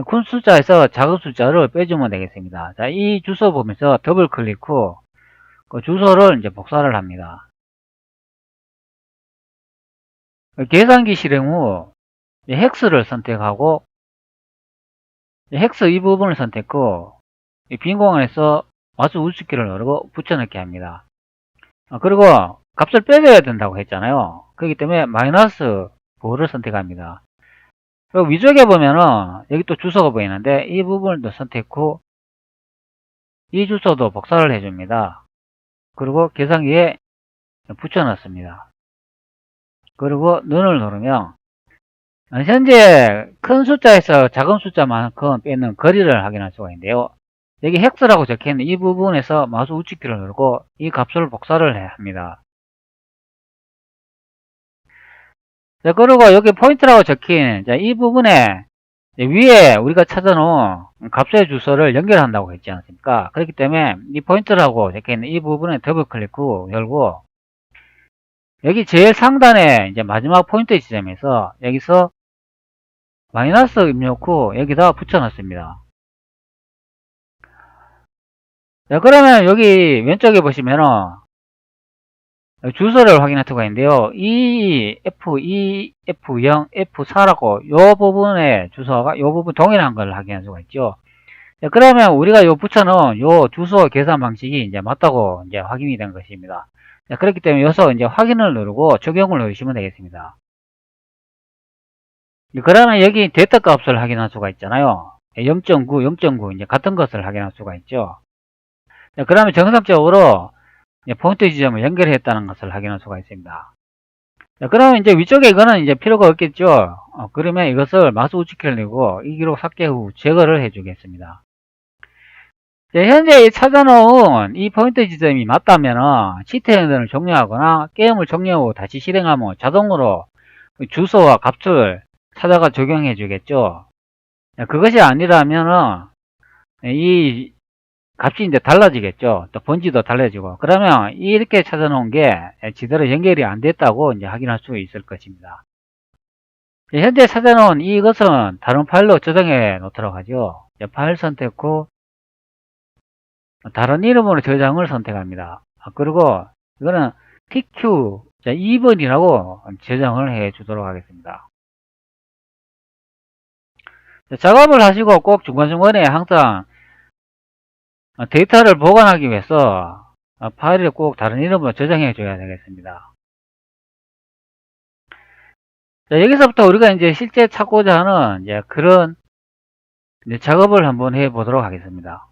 큰 숫자에서 작은 숫자를 빼주면 되겠습니다. 자, 이 주소 보면서 더블 클릭 후 그 주소를 이제 복사를 합니다. 계산기 실행 후 헥스를 선택하고 헥스 이 부분을 선택 후 빈 공간에서 마우스 우측키를 누르고 붙여넣기 합니다. 그리고 값을 빼줘야 된다고 했잖아요. 그렇기 때문에 마이너스 9를 선택합니다. 그리고 위쪽에 보면은 여기 또 주소가 보이는데 이 부분을 또 선택 후 이 주소도 복사를 해줍니다. 그리고 계산기에 붙여넣습니다. 그리고 눈을 누르면 현재 큰 숫자에서 작은 숫자만큼 빼는 거리를 확인할 수가 있는데요. 여기 헥스라고 적혀있는 이 부분에서 마우스 우측키를 누르고 이 값을 복사를 합니다. 자, 그리고 여기 포인트라고 적힌 이 부분에 위에 우리가 찾아놓은 값의 주소를 연결한다고 했지 않습니까? 그렇기 때문에 이 포인트라고 적혀있는 이 부분에 더블 클릭 후 열고 여기 제일 상단에 이제 마지막 포인트 지점에서 여기서 마이너스 입력 후 여기다 붙여놨습니다. 자, 그러면 여기 왼쪽에 보시면은 주소를 확인할 수가 있는데요. E, F2, F0, F4라고 요 부분의 주소가 요 부분 동일한 걸 확인할 수가 있죠. 자, 그러면 우리가 요 붙여놓은 요 주소 계산 방식이 이제 맞다고 이제 확인이 된 것입니다. 자, 그렇기 때문에 여기서 이제 확인을 누르고 적용을 누르시면 되겠습니다. 그러면 여기 데이터 값을 확인할 수가 있잖아요. 0.9, 0.9 이제 같은 것을 확인할 수가 있죠. 자, 그러면 정상적으로 포인트 지점을 연결했다는 것을 확인할 수가 있습니다. 자, 그러면 이제 위쪽에 이거는 이제 필요가 없겠죠. 그러면 이것을 마우스 우측키를 누르고 이 기록 삭제 후 제거를 해주겠습니다. 자, 현재 찾아놓은 이 포인트 지점이 맞다면 시트 행동을 종료하거나 게임을 종료 후 다시 실행하면 자동으로 주소와 값을 찾아가 적용해 주겠죠. 그것이 아니라면은 이 값이 이제 달라지겠죠. 또 번지도 달라지고. 그러면 이렇게 찾아놓은 게 제대로 연결이 안 됐다고 이제 확인할 수 있을 것입니다. 현재 찾아놓은 이것은 다른 파일로 저장해 놓도록 하죠. 파일 선택 후 다른 이름으로 저장을 선택합니다. 그리고 이거는 TQ 2번이라고 저장을 해 주도록 하겠습니다. 작업을 하시고 꼭 중간중간에 항상 데이터를 보관하기 위해서 파일을 꼭 다른 이름으로 저장해 줘야 되겠습니다. 자, 여기서부터 우리가 이제 실제 찾고자 하는 이제 그런 이제 작업을 한번 해 보도록 하겠습니다.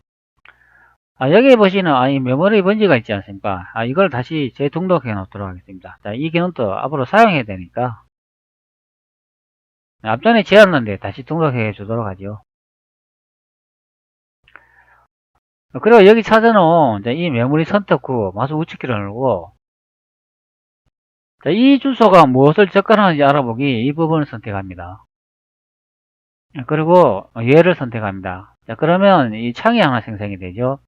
여기 보시는 이 메모리 번지가 있지 않습니까? 이걸 다시 재등록해 놓도록 하겠습니다. 자, 이 기능도 앞으로 사용해야 되니까 앞전에 지웠는데 다시 등록해 주도록 하죠. 그리고 여기 찾아놓은 이 메모리 선택 후 마우스 우측키를 누르고 이 주소가 무엇을 접근하는지 알아보기 이 부분을 선택합니다. 그리고 얘를 선택합니다. 자, 그러면 이 창이 하나 생성이 되죠.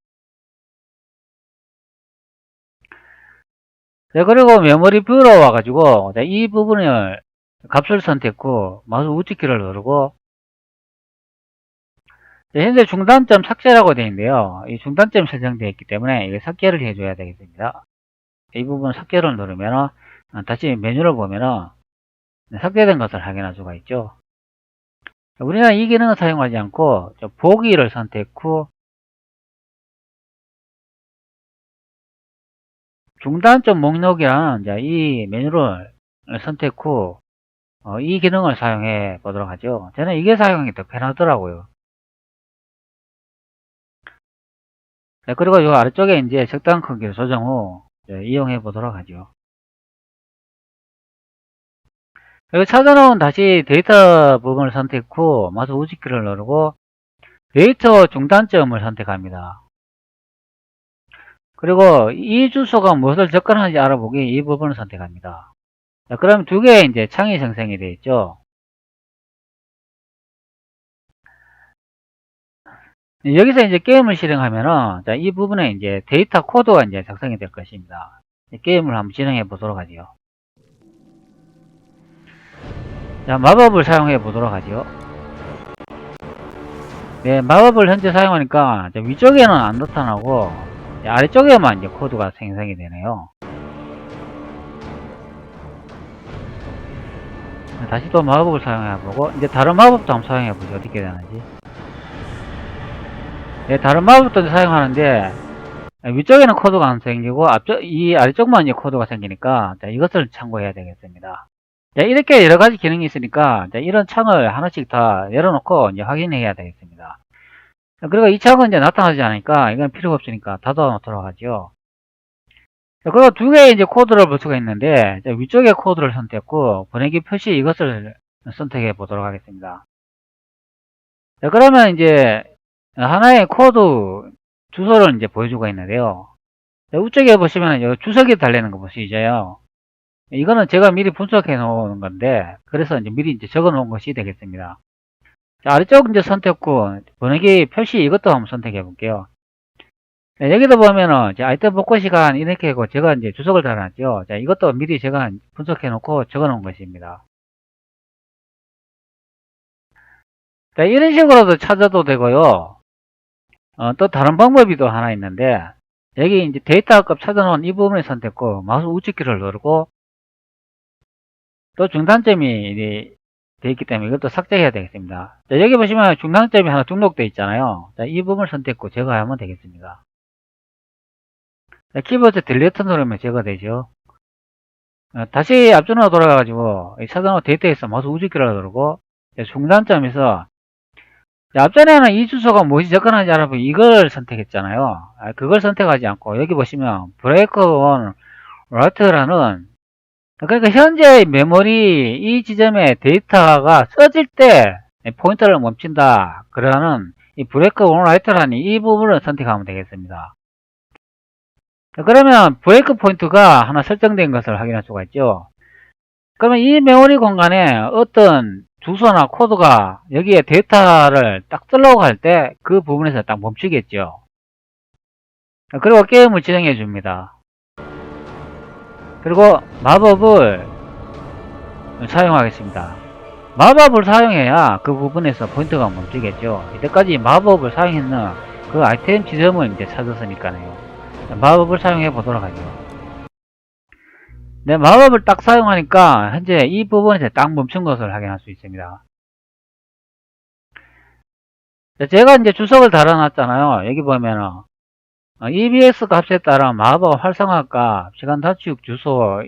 자, 그리고 메모리 뷰로 와가지고 이 부분을 값을 선택 후 마우스 우측키를 누르고 현재 중단점 삭제라고 되어 있는데요. 이 중단점 설정되어 있기 때문에 이거 삭제를 해줘야 되겠습니다. 이 부분 삭제를 누르면 다시 메뉴를 보면 삭제된 것을 확인할 수가 있죠. 우리는 이 기능을 사용하지 않고 보기를 선택 후 중단점 목록이라는 이 메뉴를 선택 후 이 기능을 사용해 보도록 하죠. 저는 이게 사용이 더 편하더라고요. 자, 그리고 이 아래쪽에 이제 적당 크기를 조정 후 이용해 보도록 하죠. 여기 찾아놓은 다시 데이터 부분을 선택 후 마우스 우측키를 누르고 데이터 중단점을 선택합니다. 그리고 이 주소가 무엇을 접근하는지 알아보기 이 부분을 선택합니다. 자, 그럼 두 개의 이제 창이 생성이 되어 있죠. 여기서 이제 게임을 실행하면은 이 부분에 이제 데이터 코드가 이제 작성이 될 것입니다. 게임을 한번 진행해 보도록 하죠. 자, 마법을 사용해 보도록 하죠. 네, 마법을 현재 사용하니까 위쪽에는 안 나타나고 아래쪽에만 이제 코드가 생성이 되네요. 다시 또 마법을 사용해 보고 이제 다른 마법도 한번 사용해 보죠. 어떻게 되는지. 네, 다른 마법도 사용하는데 위쪽에는 코드가 안 생기고 이 아래쪽만 이제 코드가 생기니까 이것을 참고해야 되겠습니다. 자, 이렇게 여러 가지 기능이 있으니까 자, 이런 창을 하나씩 다 열어놓고 이제 확인해야 되겠습니다. 자, 그리고 이 창은 이제 나타나지 않으니까 이건 필요가 없으니까 닫아놓도록 하죠. 자, 그리고 두 개의 이제 코드를 볼 수가 있는데 자, 위쪽에 코드를 선택했고 보내기 표시 이것을 선택해 보도록 하겠습니다. 자, 그러면 이제 하나의 코드 주소를 이제 보여주고 있는데요. 자, 우측에 보시면 여기 주석이 달리는 거 보시죠. 이거는 제가 미리 분석해 놓은 건데 그래서 이제 미리 이제 적어 놓은 것이 되겠습니다. 자, 아래쪽 이제 선택구 보내기 표시 이것도 한번 선택해 볼게요. 네, 여기도 보면은 아이템 복구 시간 이렇게 하고 제가 이제 주석을 달아놨죠. 자, 이것도 미리 제가 분석해 놓고 적어 놓은 것입니다. 자, 이런 식으로도 찾아도 되고요. 또 다른 방법이 또 하나 있는데 여기 이제 데이터 값 찾아놓은 이 부분을 선택하고 마우스 우측키를 누르고 또 중단점이 되어 있기 때문에 이것도 삭제해야 되겠습니다. 자, 여기 보시면 중단점이 하나 등록되어 있잖아요. 자, 이 부분을 선택하고 제거하면 되겠습니다. 자, 키보드 딜리트 누르면 제거되죠. 다시 앞전으로 돌아가가지고 찾아놓은 데이터에서 마우스 우측키를 누르고 중단점에서 앞전에는 이 주소가 무엇이 접근하는지 알아보고 이걸 선택했잖아요. 그걸 선택하지 않고 여기 보시면 브레이크 온 라이트라는 그러니까 현재 메모리 이 지점에 데이터가 써질 때 포인터를 멈춘다. 그러는 이 브레이크 온 라이트라는 이 부분을 선택하면 되겠습니다. 그러면 브레이크 포인트가 하나 설정된 것을 확인할 수가 있죠. 그러면 이 메모리 공간에 어떤 주소나 코드가 여기에 데이터를 딱 쓰려고 할 때 그 부분에서 딱 멈추겠죠. 그리고 게임을 진행해 줍니다. 그리고 마법을 사용하겠습니다. 마법을 사용해야 그 부분에서 포인트가 멈추겠죠. 이때까지 마법을 사용했는 그 아이템 지점을 이제 찾았으니까요. 마법을 사용해 보도록 하죠. 네, 마법을 딱 사용하니까 현재 이 부분에서 딱 멈춘 것을 확인할 수 있습니다. 제가 이제 주석을 달아놨잖아요. 여기 보면은 EBS 값에 따라 마법 활성화 값, 시간 단축 주소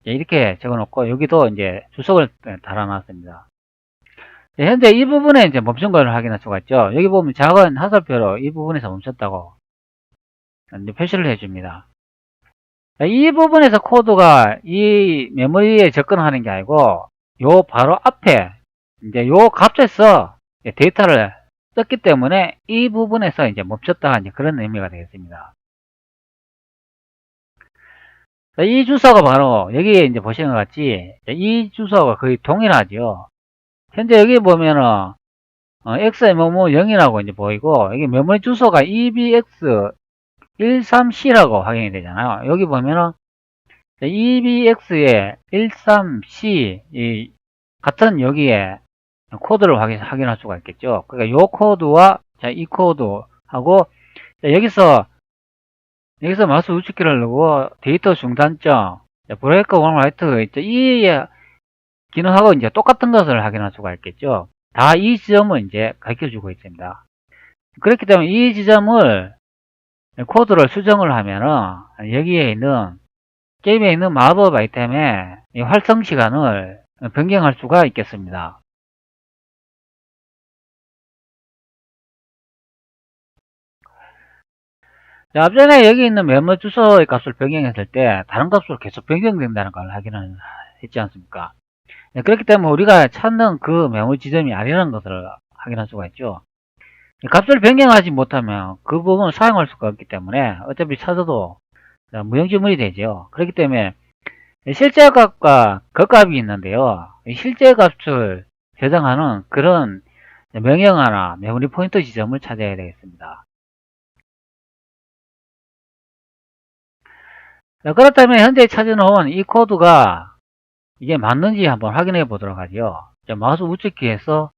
이렇게 적어놓고 여기도 이제 주석을 달아놨습니다. 현재 이 부분에 이제 멈춘 걸 확인할 수가 있죠. 여기 보면 작은 하살표로 이 부분에서 멈췄다고 이제 표시를 해줍니다. 이 부분에서 코드가 이 메모리에 접근하는 게 아니고 요 바로 앞에 이제 요 값에서 데이터를 썼기 때문에 이 부분에서 이제 멈췄다 이제 그런 의미가 되겠습니다. 이 주소가 바로 여기에 이제 보시는 것 같이 이 주소가 거의 동일하죠. 현재 여기 보면은 XMM0이라고 이제 보이고 여기 메모리 주소가 EBX13C라고 확인이 되잖아요. 여기 보면은 EBX에 13C 같은 여기에 코드를 확인할 수가 있겠죠. 그러니까 요 코드와 이 코드하고 여기서 마우스 우측키를 누르고 데이터 중단점 브레이크 온 라이트 있죠. 이 기능하고 이제 똑같은 것을 확인할 수가 있겠죠. 다 이 지점을 이제 가르쳐 주고 있습니다. 그렇기 때문에 이 지점을 코드를 수정을 하면은 여기에 있는 게임에 있는 마법 아이템의 활성 시간을 변경할 수가 있겠습니다. 자, 앞전에 여기 있는 메모리 주소의 값을 변경했을 때 다른 값으로 계속 변경된다는 걸 확인을 했지 않습니까? 네, 그렇기 때문에 우리가 찾는 그 메모리 지점이 아니라는 것을 확인할 수가 있죠. 값을 변경하지 못하면 그 부분을 사용할 수가 없기 때문에 어차피 찾아도 무용지물이 되죠. 그렇기 때문에 실제 값과 겉값이 있는데요. 실제 값을 저장하는 그런 명령어나 메모리 포인터 지점을 찾아야 되겠습니다. 그렇다면 현재 찾아놓은 이 코드가 이게 맞는지 한번 확인해 보도록 하죠. 마우스 우측키에서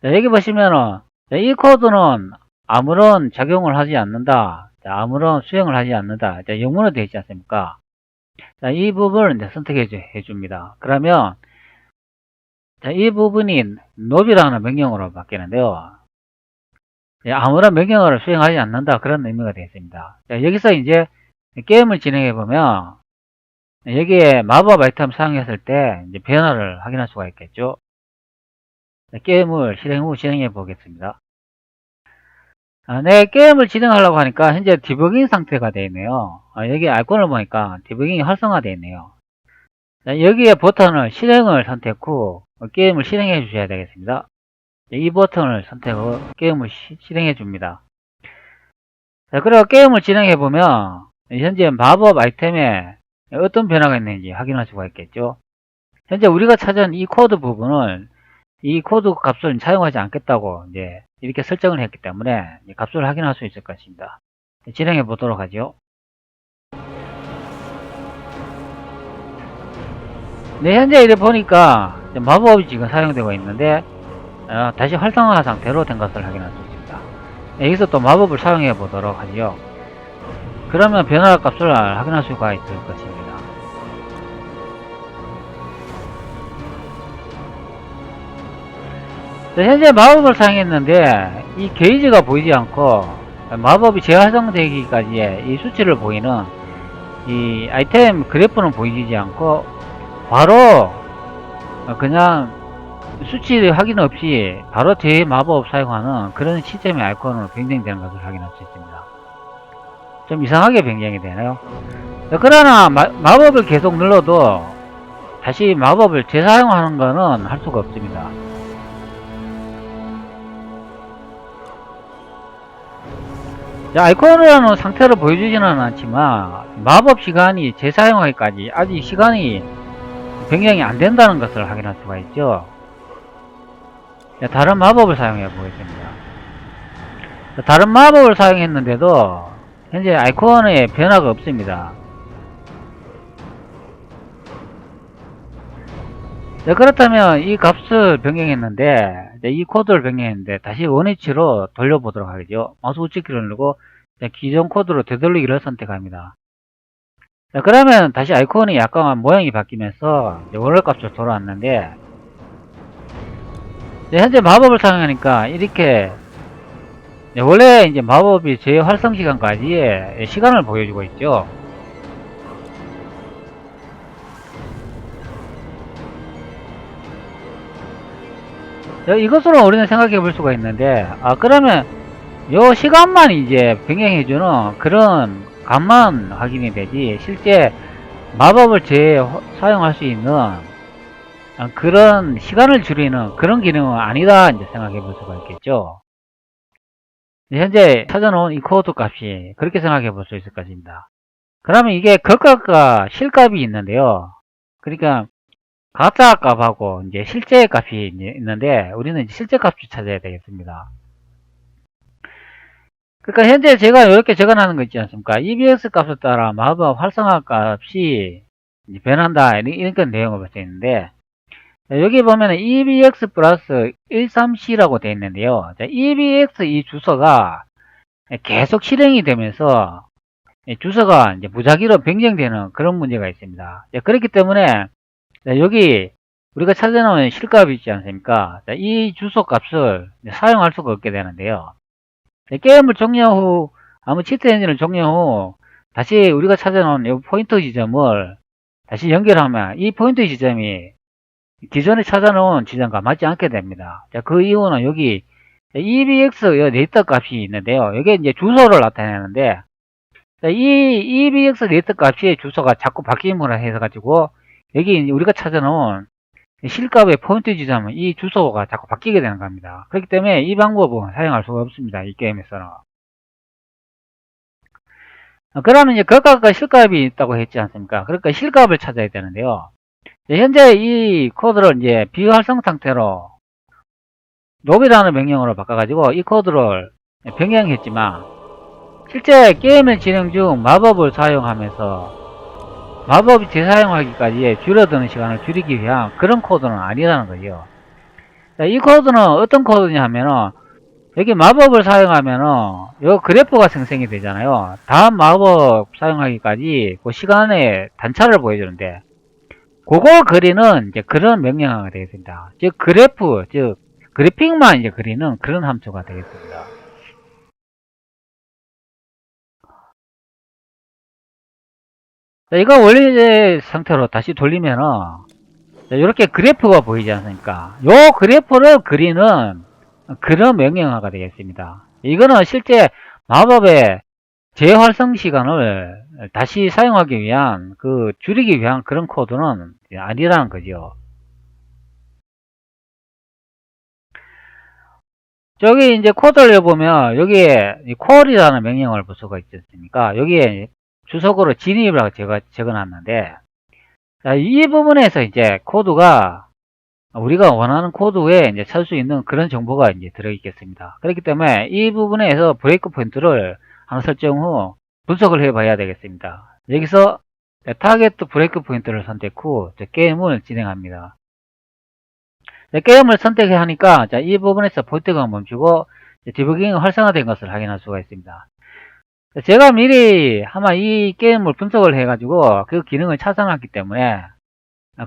여기 보시면은 이 코드는 아무런 작용을 하지 않는다. 아무런 수행을 하지 않는다. 영문으로 되어 있지 않습니까? 이 부분을 이제 선택해 줍니다. 그러면 이 부분이 nob이라는 명령어로 바뀌는데요. 아무런 명령어를 수행하지 않는다. 그런 의미가 되겠습니다. 여기서 이제 게임을 진행해 보면 여기에 마법 아이템 사용했을 때 이제 변화를 확인할 수가 있겠죠. 게임을 실행 후 진행해 보겠습니다. 네, 게임을 진행하려고 하니까 현재 디버깅 상태가 되어 있네요. 여기 아이콘을 보니까 디버깅이 활성화되어 있네요. 여기에 버튼을 실행을 선택 후 게임을 실행해 주셔야 되겠습니다. 이 버튼을 선택 후 게임을 실행해 줍니다. 자, 그리고 게임을 진행해 보면 현재 마법 아이템에 어떤 변화가 있는지 확인할 수가 있겠죠. 현재 우리가 찾은 이 코드 부분을 이 코드 값을 사용하지 않겠다고 이제 이렇게 설정을 했기 때문에 값을 확인할 수 있을 것입니다. 진행해 보도록 하죠. 네, 현재 이래 보니까 마법이 지금 사용되고 있는데 다시 활성화 상태로 된 것을 확인할 수 있습니다. 여기서 또 마법을 사용해 보도록 하죠. 그러면 변화 값을 확인할 수가 있을 것입니다. 현재 마법을 사용했는데 이 게이지가 보이지 않고 마법이 재활성되기까지의 이 수치를 보이는 이 아이템 그래프는 보이지 않고 바로 그냥 수치 확인 없이 바로 재마법 사용하는 그런 시스템의 아이콘으로 변경되는 것을 확인할 수 있습니다. 좀 이상하게 변경이 되네요. 그러나 마법을 계속 눌러도 다시 마법을 재사용하는 것은 할 수가 없습니다. 자, 아이콘이라는 상태를 보여주지는 않지만 마법 시간이 재사용하기까지 아직 시간이 변경이 안 된다는 것을 확인할 수가 있죠. 자, 다른 마법을 사용해 보겠습니다. 자, 다른 마법을 사용했는데도 현재 아이콘에 변화가 없습니다. 자, 그렇다면 이 값을 변경했는데 이 코드를 변경했는데 다시 원위치로 돌려보도록 하겠죠. 마우스 우측키를 누르고 기존 코드로 되돌리기를 선택합니다. 자, 그러면 다시 아이콘이 약간 모양이 바뀌면서 원래 값으로 돌아왔는데 현재 마법을 사용하니까 이렇게 원래 이제 마법이 재활성 시간까지의 시간을 보여주고 있죠. 이것으로 우리는 생각해 볼 수가 있는데, 그러면 요 시간만 이제 변경해주는 그런 값만 확인이 되지, 실제 마법을 사용할 수 있는 그런 시간을 줄이는 그런 기능은 아니다, 이제 생각해 볼 수가 있겠죠. 현재 찾아놓은 이 코드 값이 그렇게 생각해 볼 수 있을 것입니다. 그러면 이게 겉값과 실값이 있는데요. 그러니까 가짜 값하고 이제 실제 값이 있는데 우리는 이제 실제 값을 찾아야 되겠습니다. 그러니까 현재 제가 이렇게 적어놓은 거 있지 않습니까? EBX 값에 따라 마법 활성화 값이 이제 변한다 이런 내용을 볼 수 있는데 여기 보면 EBX 플러스 13C라고 되어 있는데요. EBX 이 주소가 계속 실행이 되면서 주소가 이제 무작위로 변경되는 그런 문제가 있습니다. 그렇기 때문에 여기 우리가 찾아놓은 실값이 있지 않습니까? 이 주소 값을 사용할 수가 없게 되는데요. 게임을 종료 후, 아무 치트 엔진을 종료 후, 다시 우리가 찾아놓은 이 포인터 지점을 다시 연결하면 이 포인터 지점이 기존에 찾아놓은 지점과 맞지 않게 됩니다. 그 이유는 여기 EBX 네이터 값이 있는데요. 이게 이제 주소를 나타내는데, 이 EBX 네이터 값의 주소가 자꾸 바뀜으로 해서 가지고, 여기 우리가 찾아놓은 실값의 포인트 지점은 이 주소가 자꾸 바뀌게 되는 겁니다. 그렇기 때문에 이 방법은 사용할 수가 없습니다. 이 게임에서는. 그러면 이제 겉값과 실값이 있다고 했지 않습니까? 그러니까 실값을 찾아야 되는데요. 현재 이 코드를 이제 비활성 상태로 노비라는 명령으로 바꿔가지고 이 코드를 변경했지만 실제 게임을 진행 중 마법을 사용하면서 마법이 재사용하기까지 줄어드는 시간을 줄이기 위한 그런 코드는 아니라는 거죠. 이 코드는 어떤 코드냐 하면은 여기 마법을 사용하면은 요 그래프가 생성이 되잖아요. 다음 마법 사용하기까지 그 시간의 단차를 보여주는데 그거 그리는 이제 그런 명령어가 되겠습니다. 즉 그래프, 즉 그래픽만 이제 그리는 그런 함수가 되겠습니다. 자, 이거 원래 상태로 다시 돌리면은 이렇게 그래프가 보이지 않습니까? 요 그래프를 그리는 그런 명령어가 되겠습니다. 이거는 실제 마법의 재활성 시간을 다시 사용하기 위한 줄이기 위한 그런 코드는 아니라는 거죠. 저기 이제 코드를 보면 여기에 콜이라는 명령어를 볼 수가 있지 않습니까? 여기에 주석으로 진입이라고 제가 적어놨는데, 자, 이 부분에서 이제 코드가 우리가 원하는 코드 외에 이제 찾을 수 있는 그런 정보가 이제 들어있겠습니다. 그렇기 때문에 이 부분에서 브레이크 포인트를 하나 설정 후 분석을 해 봐야 되겠습니다. 여기서 타겟 브레이크 포인트를 선택 후 게임을 진행합니다. 게임을 선택하니까 이 부분에서 포인트가 멈추고 디버깅이 활성화된 것을 확인할 수가 있습니다. 제가 미리 아마 이 게임을 분석을 해가지고 그 기능을 찾아놨기 때문에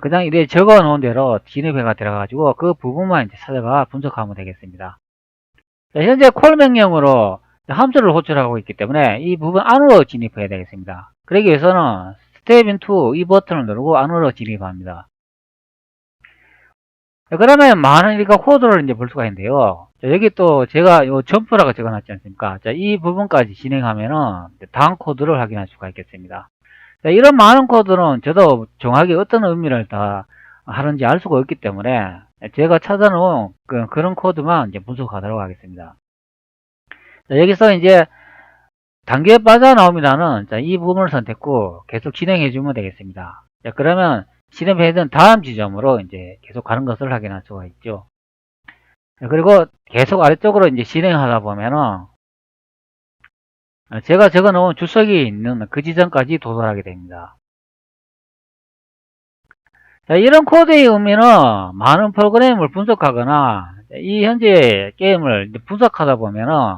그냥 이래 적어 놓은 대로 진입해가 들어가가지고 그 부분만 이제 찾아가 분석하면 되겠습니다. 현재 콜 명령으로 함수를 호출하고 있기 때문에 이 부분 안으로 진입해야 되겠습니다. 그러기 위해서는 스텝 인투 이 버튼을 누르고 안으로 진입합니다. 그러면 많은 우리가 코드를 이제 볼 수가 있는데요. 여기 또 제가 요 점프라고 적어놨지 않습니까? 자, 이 부분까지 진행하면은 다음 코드를 확인할 수가 있겠습니다. 자, 이런 많은 코드는 저도 정확히 어떤 의미를 다 하는지 알 수가 없기 때문에 제가 찾아놓은 그런 코드만 이제 분석하도록 하겠습니다. 자, 여기서 이제 단계 빠져나옵니다는 이 부분을 선택 후 계속 진행해 주면 되겠습니다. 자, 그러면 진행해던 다음 지점으로 이제 계속 가는 것을 확인할 수가 있죠. 자, 그리고 계속 아래쪽으로 이제 진행하다 보면은 제가 적어 놓은 주석이 있는 그 지점까지 도달하게 됩니다. 자, 이런 코드의 의미는 많은 프로그램을 분석하거나 이 현재 게임을 분석하다 보면은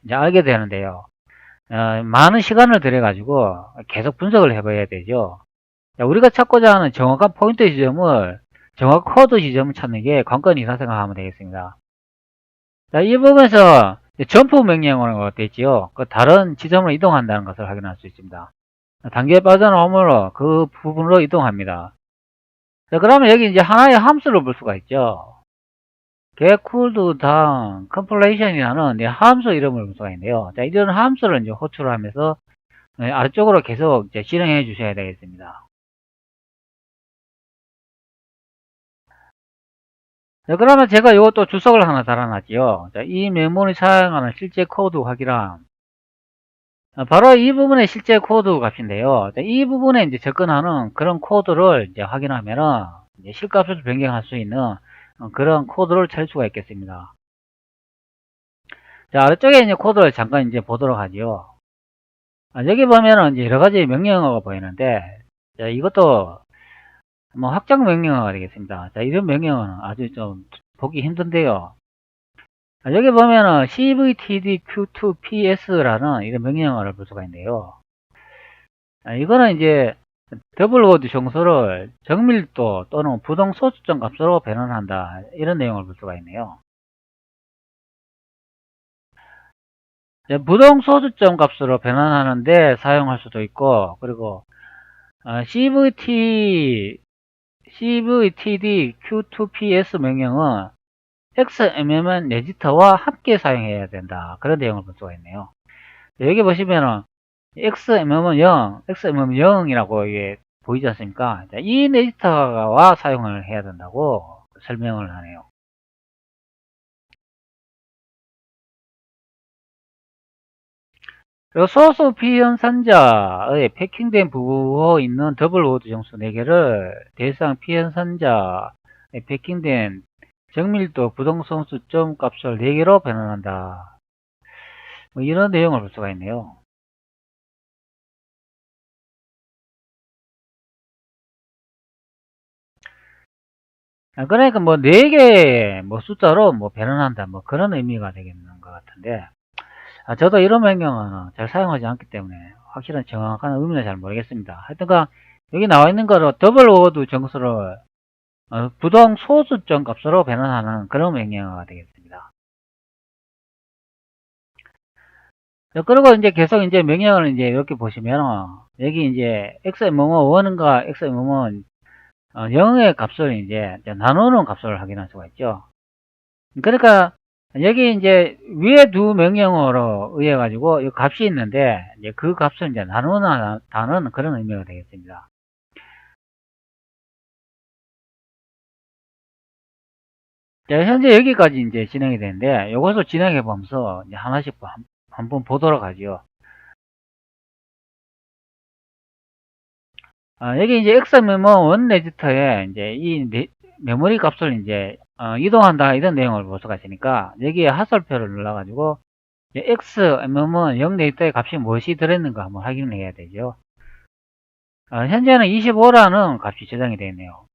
이제 알게 되는데요. 많은 시간을 들여가지고 계속 분석을 해봐야 되죠. 자, 우리가 찾고자 하는 정확한 포인트 지점을, 정확한 코드 지점을 찾는 게 관건이라 생각하면 되겠습니다. 자, 이 부분에서 점프 명령어가 되어 있지요. 그 다른 지점으로 이동한다는 것을 확인할 수 있습니다. 단계에 빠져나오므로 그 부분으로 이동합니다. 자, 그러면 여기 이제 하나의 함수를 볼 수가 있죠. get cooled down completion이라는 함수 이름을 볼 수가 있는데요. 자, 이런 함수를 이제 호출을 하면서 아래쪽으로 계속 이제 실행해 주셔야 되겠습니다. 자, 그러면 제가 이것도 주석을 하나 달아놨지요. 자, 이 메모리 사용하는 실제 코드 확인함. 바로 이 부분의 실제 코드 값인데요. 자, 이 부분에 이제 접근하는 그런 코드를 이제 확인하면은 이제 실값을 변경할 수 있는 그런 코드를 찾을 수가 있겠습니다. 자, 아래쪽에 이제 코드를 잠깐 이제 보도록 하지요. 여기 보면은 이제 여러 가지 명령어가 보이는데, 자, 이것도 뭐 확장 명령어가 되겠습니다. 자, 이런 명령어는 아주 좀 보기 힘든데요. 여기 보면은 cvtdq2ps라는 이런 명령어를 볼 수가 있는데요. 이거는 이제 더블 워드 정수를 정밀도 또는 부동 소수점 값으로 변환한다. 이런 내용을 볼 수가 있네요. 부동 소수점 값으로 변환하는데 사용할 수도 있고, 그리고 cvtd q2ps 명령은 xmm 레지터와 함께 사용해야 된다. 그런 내용을 볼 수가 있네요. 여기 보시면은 xmm은 0, xmm은 0이라고 이게 보이지 않습니까? 이 레지터와 사용을 해야 된다고 설명을 하네요. 그리고 소수 피연산자의 패킹된 부호에 있는 더블 워드 정수 4개를 대상 피연산자의 패킹된 정밀도 부동성 수점 값을 4개로 변환한다. 뭐 이런 내용을 볼 수가 있네요. 그러니까 뭐 4개 뭐 숫자로 뭐 변환한다 뭐 그런 의미가 되겠는 것 같은데, 저도 이런 명령어는 잘 사용하지 않기 때문에 확실한 정확한 의미는 잘 모르겠습니다. 하여튼간 여기 나와 있는 거로 더블 워드 정수를 부동 소수점 값으로 변환하는 그런 명령어가 되겠습니다. 그리고 이제 계속 이제 명령을 이제 이렇게 보시면, 여기 이제 x 뭐뭐1과 x 뭐뭐 0의 값을 이제 나누는 값을 확인할 수가 있죠. 그러니까 여기 이제 위에 두 명령어로 의해 가지고 이 값이 있는데 이제 그 값을 이제 나누는 그런 의미가 되겠습니다. 자, 현재 여기까지 이제 진행이 되는데 이것을 진행해 보면서 이제 하나씩 한번 보도록 하죠. 여기 이제 x 메모 원 레지스터에 이제 이 메모리 값을 이제 이동한다 이런 내용을 볼 수가 있으니까 여기에 하설표를 눌러가지고 x 메모 0 레지스터의 값이 무엇이 들어있는가 한번 확인을 해야 되죠. 현재는 25라는 값이 저장이 되어 있네요.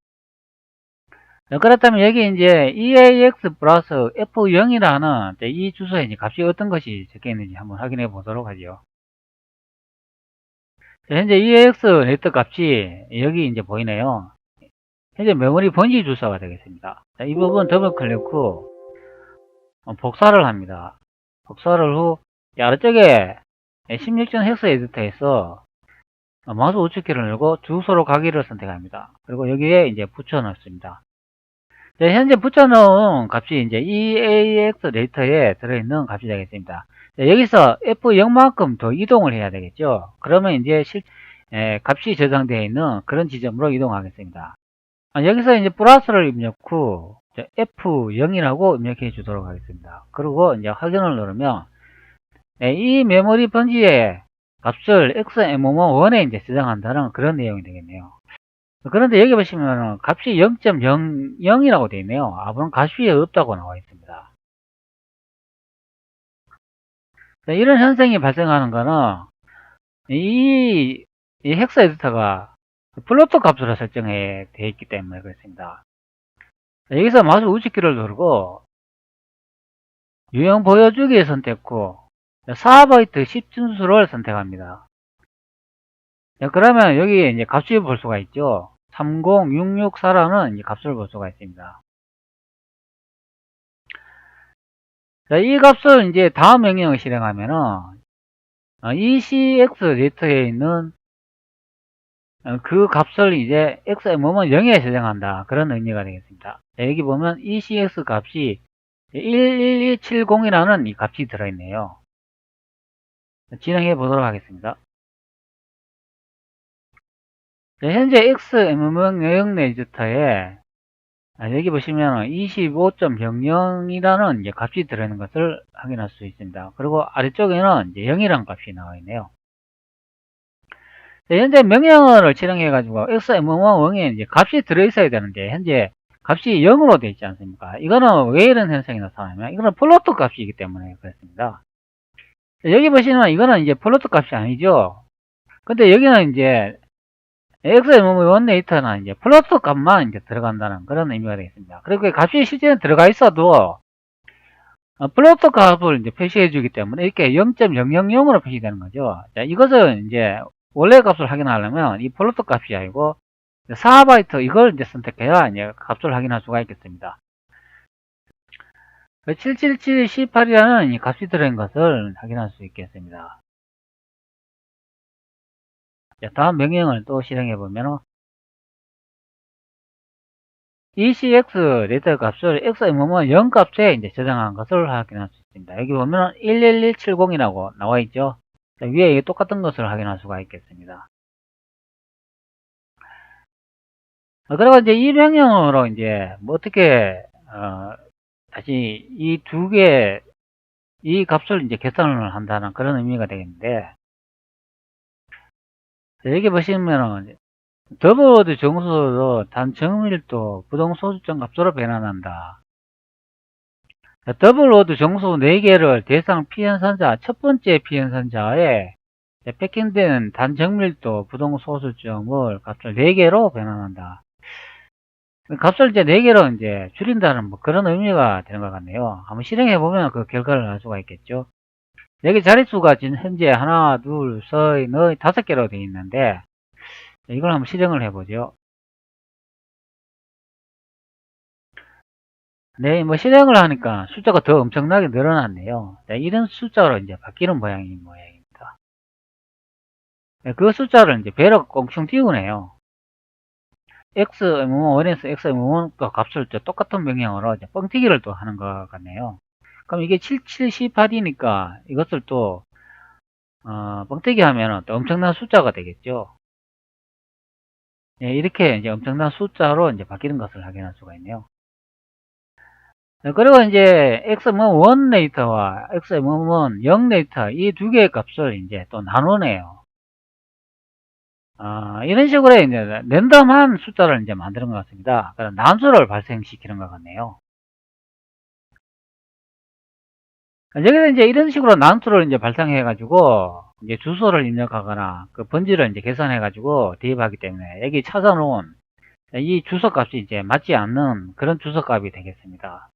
그렇다면 여기 이제 EAX 플러스 F0이라는 이 주소에 이제 값이 어떤 것이 적혀 있는지 한번 확인해 보도록 하죠. 현재 EAX 레터 값이 여기 이제 보이네요. 현재 메모리 번지 주소가 되겠습니다. 자, 이 부분 더블 클릭 후 복사를 합니다. 복사를 후 아래쪽에 16전 헥스 에디터에서 마우스 우측키를 누르고 주소로 가기를 선택합니다. 그리고 여기에 이제 붙여 넣습니다. 네, 현재 붙여놓은 값이 이제 EAX 레이터에 들어있는 값이 되겠습니다. 네, 여기서 F0만큼 더 이동을 해야 되겠죠. 그러면 이제 값이 저장되어 있는 그런 지점으로 이동하겠습니다. 여기서 이제 플러스를 입력 후 F0이라고 입력해 주도록 하겠습니다. 그리고 이제 확인을 누르면 이 메모리 번지의 값을 XMOM1에 이제 저장한다는 그런 내용이 되겠네요. 그런데 여기 보시면 값이 0.00이라고 되어 있네요. 아무런 값이 없다고 나와 있습니다. 이런 현상이 발생하는 거는 이 헥사 에디터가 플로트 값으로 설정해 되어 있기 때문에 그렇습니다. 여기서 마우스 우측키를 누르고 유형 보여주기 선택 후 4바이트 10진수를 선택합니다. 그러면 여기 이제 값을 볼 수가 있죠. 30664라는 값을 볼 수가 있습니다. 자, 이 값을 이제 다음 명령을 실행하면은 ECX 레터에 있는 그 값을 이제 x 뭐뭐 0에 저장한다 그런 의미가 되겠습니다. 자, 여기 보면 ECX 값이 11270이라는 이 값이 들어있네요. 진행해 보도록 하겠습니다. 자, 현재 x 뭐뭐 0 레지스터에 여기 보시면 25.00이라는 이제 값이 들어있는 것을 확인할 수 있습니다. 그리고 아래쪽에는 이제 0이라는 값이 나와 있네요. 현재 명령어를 실행해 가지고 XMM1에 이제 값이 들어있어야 되는데 현재 값이 0으로 되어 있지 않습니까? 이거는 왜 이런 현상이 나타나냐면 이거는 플로트 값이기 때문에 그렇습니다. 여기 보시면 이거는 이제 플로트 값이 아니죠. 근데 여기는 이제 XMM1 데이터는 이제 플로트 값만 이제 들어간다는 그런 의미가 되겠습니다. 그리고 값이 실제는 들어가 있어도 플로트 값을 이제 표시해 주기 때문에 이렇게 0.000으로 표시되는 거죠. 자, 이것은 이제 원래 값을 확인하려면 이 플로트 값이 아니고 4바이트 이걸 이제 선택해야 이제 값을 확인할 수가 있겠습니다. 77718이라는 이 값이 들어있는 것을 확인할 수 있겠습니다. 자, 다음 명령을 또 실행해 보면 ECX 레터 값을 XMM 0 값에 이제 저장한 것을 확인할 수 있습니다. 여기 보면 11170이라고 나와 있죠. 자, 위에 똑같은 것을 확인할 수가 있겠습니다. 그리고 이제 이 명령으로 이제 뭐 어떻게 다시 이 두 개 이 값을 이제 계산을 한다는 그런 의미가 되겠는데 여기 보시면은 더블워드 정수도 단정밀도 부동소수점 값으로 변환한다. 더블워드 정수 4개를 대상 피현선자 첫 번째 피현선자에 패킹된 단정밀도 부동소수점을 값을 4개로 변환한다. 값을 이제 4개로 이제 줄인다는 뭐 그런 의미가 되는 것 같네요. 한번 실행해 보면 그 결과를 알 수가 있겠죠. 여기 자릿수가 지금 현재 하나, 둘, 셋, 넷, 5개로 되어 있는데 이걸 한번 실행을 해보죠. 네, 뭐 실행을 하니까 숫자가 더 엄청나게 늘어났네요. 네, 이런 숫자로 이제 바뀌는 모양입니다. 네, 그 숫자를 이제 배로 꽁충 띄우네요. xm1에서 xm1 값을 똑같은 명령으로 이제 뻥튀기를 또 하는 것 같네요. 그럼 이게 7718이니까 이것을 또 뻥튀기 하면 또 엄청난 숫자가 되겠죠. 네, 이렇게 이제 엄청난 숫자로 이제 바뀌는 것을 확인할 수가 있네요. 네, 그리고 이제 xm1 레이터와 xm1 0 레이터 이 두 개의 값을 이제 또 나누네요. 이런 식으로 이제 랜덤한 숫자를 이제 만드는 것 같습니다. 그럼 난수를 발생시키는 것 같네요. 여기서 이제 이런 식으로 난수를 이제 발생해가지고 이제 주소를 입력하거나 그 번지를 이제 계산해가지고 대입하기 때문에 여기 찾아놓은 이 주소 값이 이제 맞지 않는 그런 주소 값이 되겠습니다.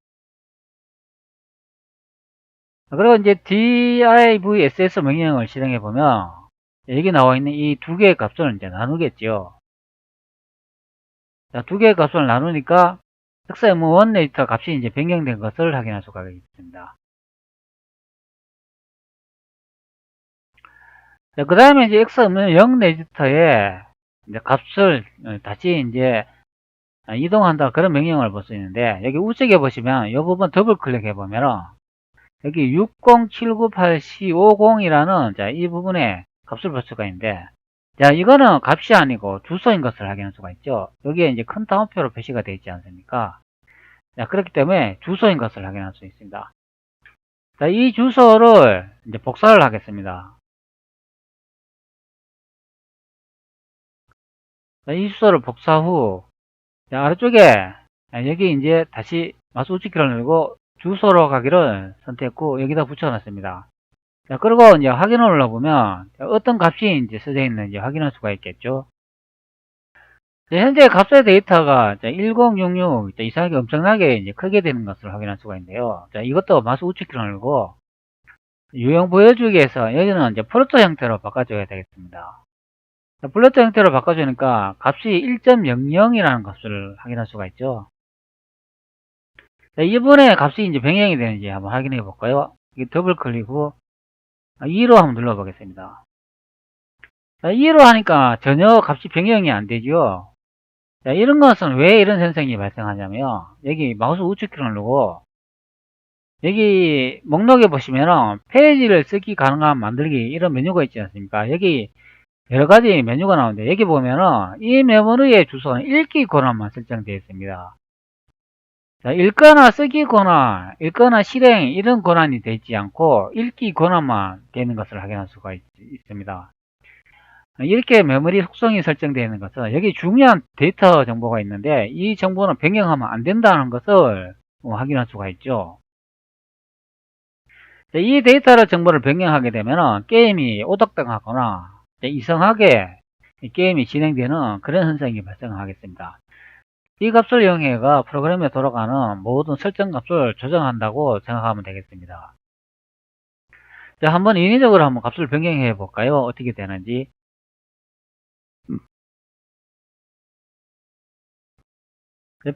그리고 이제 divss 명령을 실행해 보면 여기 나와 있는 이 두 개의 값을 이제 나누겠죠. 자, 두 개의 값을 나누니까 xm1 레이터 값이 이제 변경된 것을 확인할 수가 있습니다. 자, 그 다음에 이제 xm0 레이터에 이제 값을 다시 이제 이동한다 그런 명령을 볼 수 있는데 여기 우측에 보시면 이 부분 더블 클릭해 보면 여기 607984C50이라는 자, 이 부분에 값을 볼 수가 있는데 자, 이거는 값이 아니고 주소인 것을 확인할 수가 있죠. 여기에 이제 큰 따옴표로 표시가 되어 있지 않습니까? 자, 그렇기 때문에 주소인 것을 확인할 수 있습니다. 자, 이 주소를 이제 복사를 하겠습니다. 자, 이 주소를 복사 후 자, 아래쪽에 여기 이제 다시 마우스 우측키를 누르고 주소로 가기를 선택했고 여기다 붙여놨습니다. 자, 그리고 이제 확인을 눌러보면 어떤 값이 이제 써져 있는지 확인할 수가 있겠죠. 자, 현재 값의 데이터가 1066 이상하게 엄청나게 이제 크게 되는 것을 확인할 수가 있는데요. 자, 이것도 마우스 우측키를 누르고 유형 보여주기에서 여기는 이제 플로트 형태로 바꿔줘야 되겠습니다. 자, 플로트 형태로 바꿔주니까 값이 1.00이라는 값을 확인할 수가 있죠. 자, 이번에 값이 이제 변경이 되는지 한번 확인해 볼까요? 더블 클릭 후 2로 한번 눌러 보겠습니다. 자, 2로 하니까 전혀 값이 변경이 안 되죠. 자, 이런 것은 왜 이런 현상이 발생하냐면 여기 마우스 우측키를 누르고 여기 목록에 보시면 페이지를 쓰기 가능한 만들기 이런 메뉴가 있지 않습니까? 여기 여러 가지 메뉴가 나오는데 여기 보면은 이 메모리의 주소는 읽기 권한만 설정되어 있습니다. 자, 읽거나 쓰기 권한, 읽거나 실행 이런 권한이 되지 않고 읽기 권한만 되는 것을 확인할 수가 있습니다. 이렇게 메모리 속성이 설정되어 있는 것은 여기 중요한 데이터 정보가 있는데 이 정보는 변경하면 안 된다는 것을 확인할 수가 있죠. 이 데이터를 정보를 변경하게 되면 게임이 오덕당하거나 이상하게 게임이 진행되는 그런 현상이 발생하겠습니다. 이 값을 이용해가 프로그램에 돌아가는 모든 설정 값을 조정한다고 생각하면 되겠습니다. 자, 한번 인위적으로 한번 값을 변경해 볼까요? 어떻게 되는지.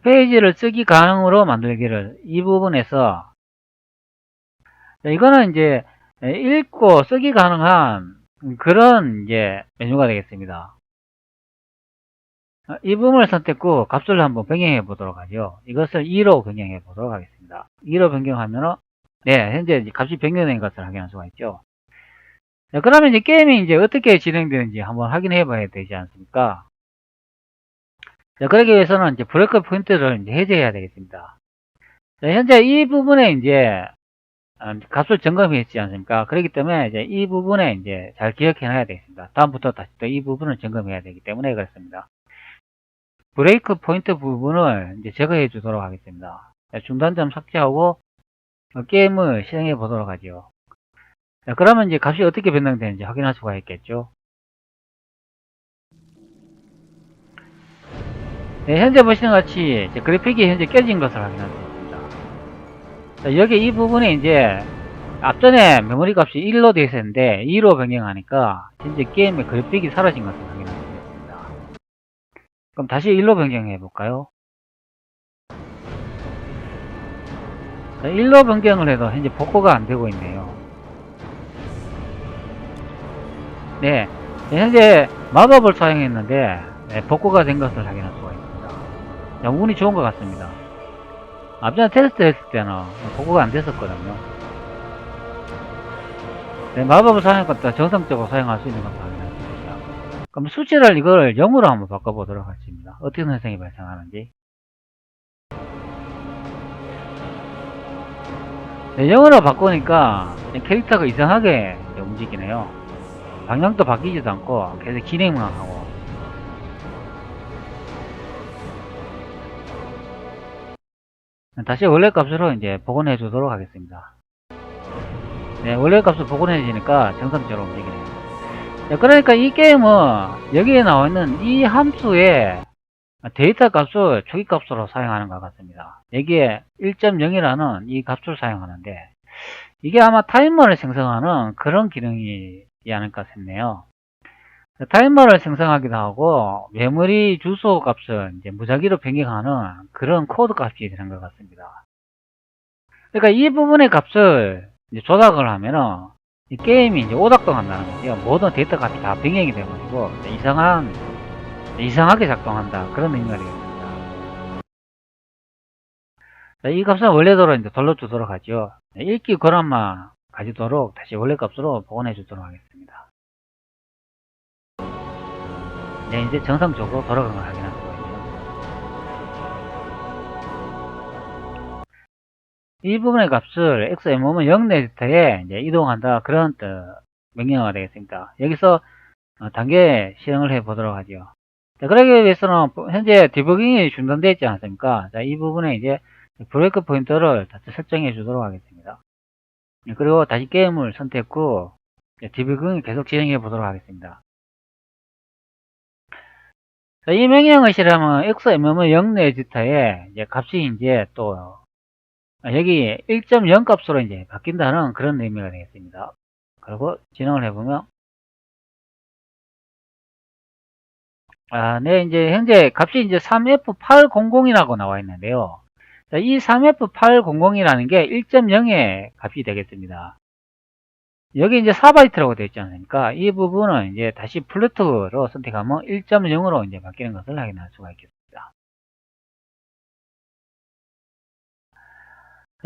페이지를 쓰기 가능으로 만들기를 이 부분에서 이거는 이제 읽고 쓰기 가능한 그런 이제 메뉴가 되겠습니다. 이 부분을 선택 후 값을 한번 변경해 보도록 하죠. 이것을 2로 변경해 보도록 하겠습니다. 2로 변경하면은 네, 현재 이제 값이 변경된 것을 확인할 수가 있죠. 자, 그러면 이제 게임이 이제 어떻게 진행되는지 한번 확인해 봐야 되지 않습니까? 자, 그러기 위해서는 이제 브레이크 포인트를 이제 해제해야 되겠습니다. 자, 현재 이 부분에 이제 값을 점검했지 않습니까? 그렇기 때문에 이제 이 부분에 이제 잘 기억해 놔야 되겠습니다. 다음부터 다시 또 이 부분을 점검해야 되기 때문에 그렇습니다. 브레이크 포인트 부분을 이제 제거해 주도록 하겠습니다. 자, 중단점 삭제하고 게임을 실행해 보도록 하죠. 자, 그러면 이제 값이 어떻게 변동되는지 확인할 수가 있겠죠. 네, 현재 보시는 것 같이 그래픽이 현재 깨진 것을 확인할 수 있습니다. 자, 여기 이 부분에 이제 앞전에 메모리 값이 1로 되어 있었는데 2로 변경하니까 현재 게임의 그래픽이 사라진 것을 확인할 수 있습니다. 그럼 다시 1로 변경해 볼까요? 1로 변경을 해도 현재 복구가 안 되고 있네요. 네, 현재 마법을 사용했는데 복구가 된 것을 확인할 수가 있습니다. 자, 운이 좋은 것 같습니다. 앞전에 테스트 했을 때는 복구가 안 됐었거든요. 네, 마법을 사용했다 정상적으로 사용할 수 있는 것을 확인할 수 있습니다. 그럼 수치를 이걸 0으로 한번 바꿔보도록 하겠습니다. 어떤 현상이 발생하는지. 네, 0으로 바꾸니까 캐릭터가 이상하게 움직이네요. 방향도 바뀌지도 않고 계속 진행만 하고. 다시 원래 값으로 이제 복원해 주도록 하겠습니다. 네, 원래 값을 복원해지니까 정상적으로 움직이네요. 네, 그러니까 이 게임은 여기에 나와 있는 이 함수의 데이터 값을 초기 값으로 사용하는 것 같습니다. 여기에 1.0이라는 이 값을 사용하는데 이게 아마 타이머를 생성하는 그런 기능이 않을까 싶네요. 타이머를 생성하기도 하고 메모리 주소 값을 이제 무작위로 변경하는 그런 코드 값이 되는 것 같습니다. 그러니까 이 부분의 값을 이제 조작을 하면은 이 게임이 이제 오작동한다는 거죠. 모든 데이터 값이 다 변경이 돼가지고 이상하게 작동한다 그런 의미가 되겠습니다. 자, 이 값은 원래대로 이제 돌려주도록 하죠. 읽기 권한만 가지도록 다시 원래 값으로 복원해 주도록 하겠습니다. 네, 이제 정상적으로 돌아간 걸 확인할 수가 있죠. 이 부분의 값을 xm은 0 네지터에 이제 이동한다 그런 명령어가 되겠습니다. 여기서 단계 실행을 해 보도록 하죠. 자, 그러기 위해서는 현재 디버깅이 중단되어 있지 않습니까? 자, 이 부분에 이제 브레이크 포인터를 다시 설정해 주도록 하겠습니다. 그리고 다시 게임을 선택 후 디버깅을 계속 진행해 보도록 하겠습니다. 자, 이 명령을 실행하면 xm은 0 네지터에 이제 값이 이제 또 여기 1.0 값으로 이제 바뀐다는 그런 의미가 되겠습니다. 그리고 진행을 해보면 네, 이제 현재 값이 이제 3F800이라고 나와 있는데요. 자, 이 3F800이라는 게 1.0의 값이 되겠습니다. 여기 이제 4바이트라고 되어 있지 않습니까? 이 부분은 이제 다시 플루트로 선택하면 1.0으로 이제 바뀌는 것을 확인할 수가 있겠습니다.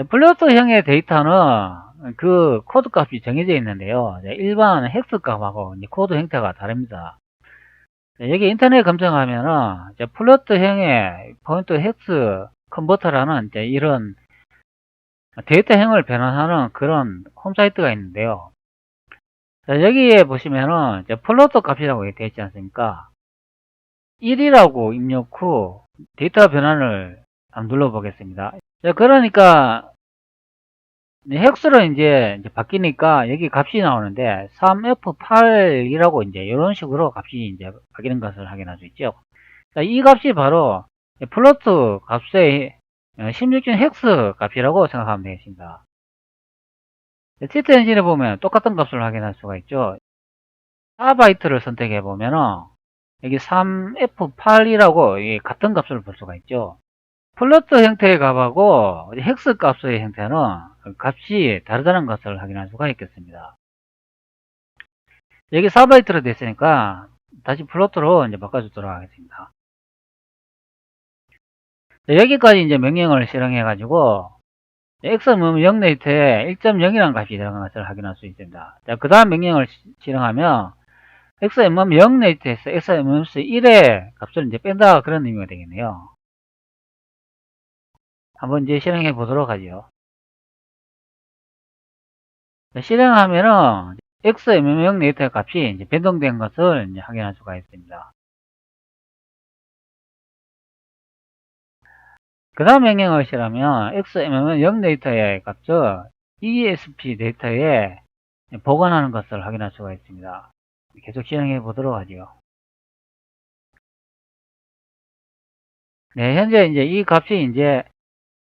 플루트형의 데이터는 그 코드 값이 정해져 있는데요. 일반 헥스 값하고 코드 형태가 다릅니다. 여기 인터넷 검색하면은 플로트형의 포인트 헥스 컨버터라는 이런 데이터형을 변환하는 그런 홈사이트가 있는데요. 자, 여기에 보시면은 플로트 값이라고 되어 있지 않습니까? 1이라고 입력 후 데이터 변환을 한번 눌러보겠습니다. 자, 그러니까 헥스로 이제 바뀌니까 여기 값이 나오는데 3F8이라고 이제 이런 식으로 값이 이제 바뀌는 것을 확인할 수 있죠. 자, 이 값이 바로 플로트 값의 16중 헥스 값이라고 생각하면 되겠습니다. 시트 엔진에 보면 똑같은 값을 확인할 수가 있죠. 4바이트를 선택해 보면은 여기 3F8이라고 같은 값을 볼 수가 있죠. 플로트 형태의 값하고 헥스 값의 형태는 값이 다르다는 것을 확인할 수가 있겠습니다. 여기 4바이트로 됐으니까 다시 플로트로 이제 바꿔주도록 하겠습니다. 여기까지 이제 명령을 실행해 가지고 x는 0 네이트에 1.0이라는 값이 들어간 것을 확인할 수 있습니다. 자, 그 다음 명령을 실행하면 x는 0 네이트에서 x는 1의 값을 이제 뺀다 그런 의미가 되겠네요. 한번 이제 실행해 보도록 하죠. 자, 실행하면은 x는 0 네이트의 값이 이제 변동된 것을 이제 확인할 수가 있습니다. 그 다음 명령을 실행하면 xm은 0 데이터의 값을 ESP 데이터에 보관하는 것을 확인할 수가 있습니다. 계속 실행해 보도록 하죠. 네, 현재 이제 이 값이 이제